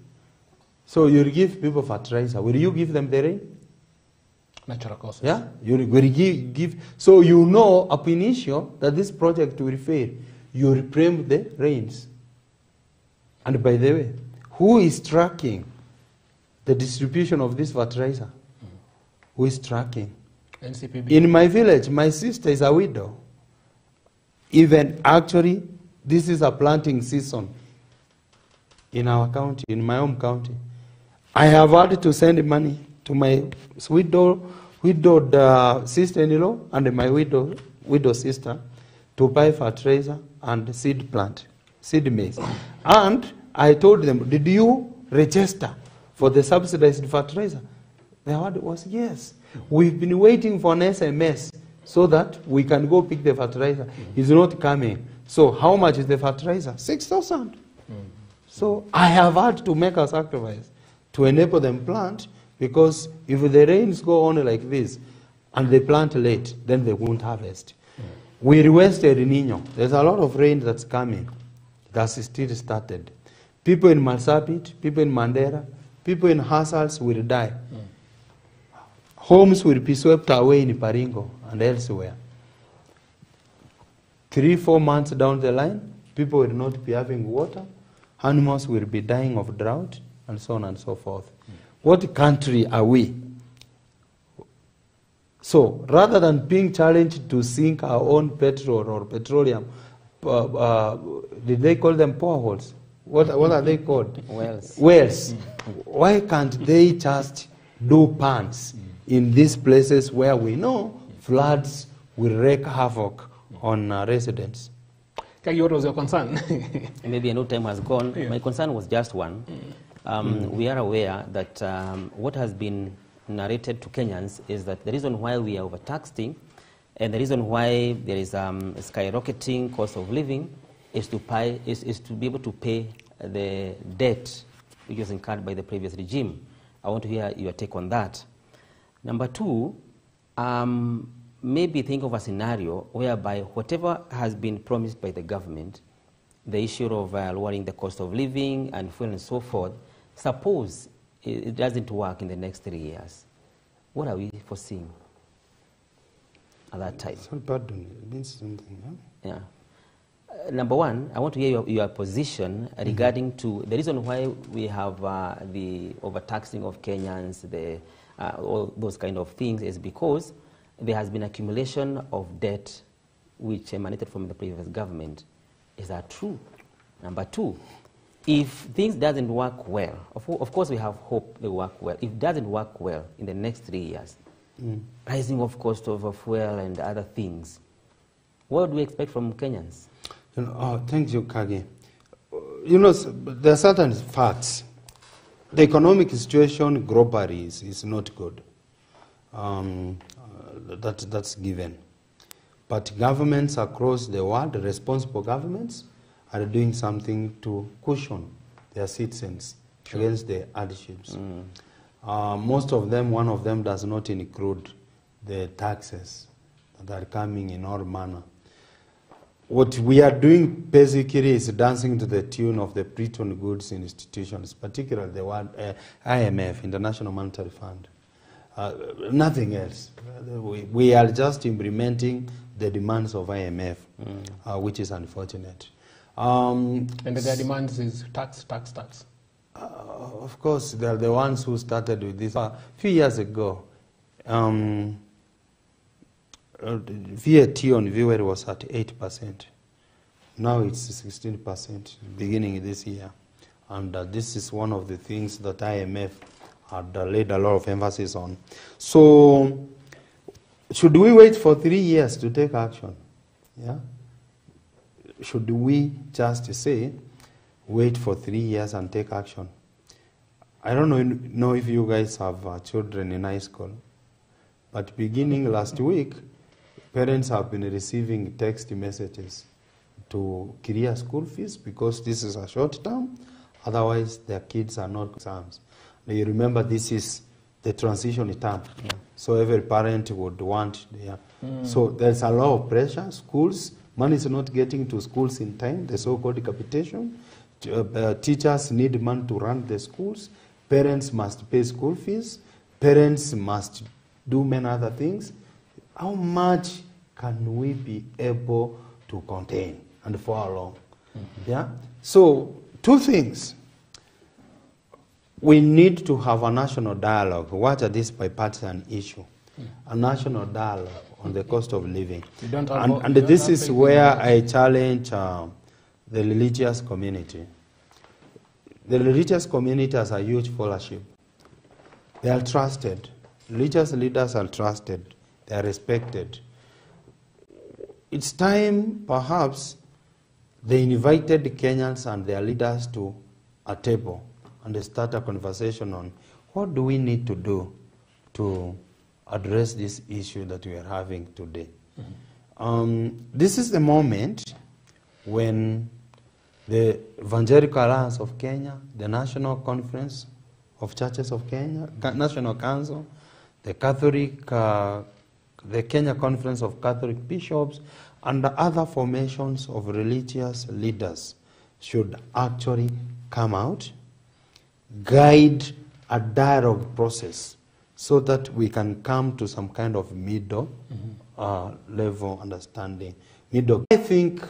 So you give people fertilizer. Will you give them the rain? Natural causes. Yeah, you will give. So you know up initio that this project will fail. You reprime the rains. And by the way, who is tracking the distribution of this fertilizer? Who is tracking? NCPB. In my village, my sister is a widow. Even actually, this is a planting season in our county, in my home county. I have had to send money to my widowed sister-in-law and my widow sister to buy fertilizer and seed maize. And I told them, did you register for the subsidized fertilizer? The word was yes. We've been waiting for an SMS so that we can go pick the fertilizer. It's not coming. So how much is the fertilizer? 6,000. So I have had to make a sacrifice to enable them plant, because if the rains go on like this and they plant late, then they won't harvest. We requested El Nino. There's a lot of rain that's coming. That's still started. People in Marsabit, people in Mandera, people in Hassals will die. Homes will be swept away in Baringo and elsewhere. 3-4 months down the line, people will not be having water. Animals will be dying of drought, and so on and so forth. What country are we? So rather than being challenged to sink our own petrol or petroleum, did they call them boreholes? What are they called? Wells. Wells. Why can't they just do pans in these places where we know floods will wreak havoc on residents? Kagi, what was your concern? Maybe I know time has gone. Yeah. My concern was just one. We are aware that what has been narrated to Kenyans is that the reason why we are overtaxing and the reason why there is a skyrocketing cost of living is to be able to pay the debt which was incurred by the previous regime. I want to hear your take on that. Number two, maybe think of a scenario whereby whatever has been promised by the government, the issue of lowering the cost of living and fuel and so forth, suppose it doesn't work in the next 3 years. What are we foreseeing at that time? Pardon, it means something, yeah? Number one, I want to hear your position regarding to the reason why we have the overtaxing of Kenyans, all those kind of things, is because there has been accumulation of debt which emanated from the previous government. Is that true? Number two, if things doesn't work well, of course we have hope they work well. If it doesn't work well in the next 3 years, rising of cost of fuel and other things, what do we expect from Kenyans? Thank you, Kagi. You know, there are certain facts. The economic situation globally is not good. That's given. But governments across the world, responsible governments, are doing something to cushion their citizens against the hardships. Most of them, one of them does not include the taxes They're coming in all manner. What we are doing basically is dancing to the tune of the Bretton Woods institutions, particularly the one, IMF, International Monetary Fund. Nothing else. We are just implementing the demands of IMF, which is unfortunate. And their demands is tax. Of course, they are the ones who started with this. A few years ago, VAT on fuel was at 8%. Now it's 16% beginning this year. And this is one of the things that IMF had laid a lot of emphasis on. So, should we wait for 3 years to take action? Yeah? Should we just say, wait for 3 years and take action? I don't know if you guys have children in high school, but beginning last week, parents have been receiving text messages to clear school fees because this is a short term, otherwise their kids are not exams. Now you remember this is the transition term, so every parent would want, so there's a lot of pressure. Schools, money is not getting to schools in time, the so-called capitation. Teachers need money to run the schools. Parents must pay school fees. Parents must do many other things. How much can we be able to contain and for how long? Yeah. So 2 things. We need to have a national dialogue. What are this bipartisan issue? A national dialogue on the cost of living. And this is where I challenge the religious community. The religious community has a huge followership. They are trusted. Religious leaders are trusted. They are respected. It's time, perhaps, they invited Kenyans and their leaders to a table and they start a conversation on what do we need to do to address this issue that we are having today. This is the moment when the Evangelical Alliance of Kenya, the National Conference of Churches of Kenya, National Council, the Catholic, the Kenya Conference of Catholic Bishops, and the other formations of religious leaders should actually come out, guide a dialogue process so that we can come to some kind of middle level understanding. I think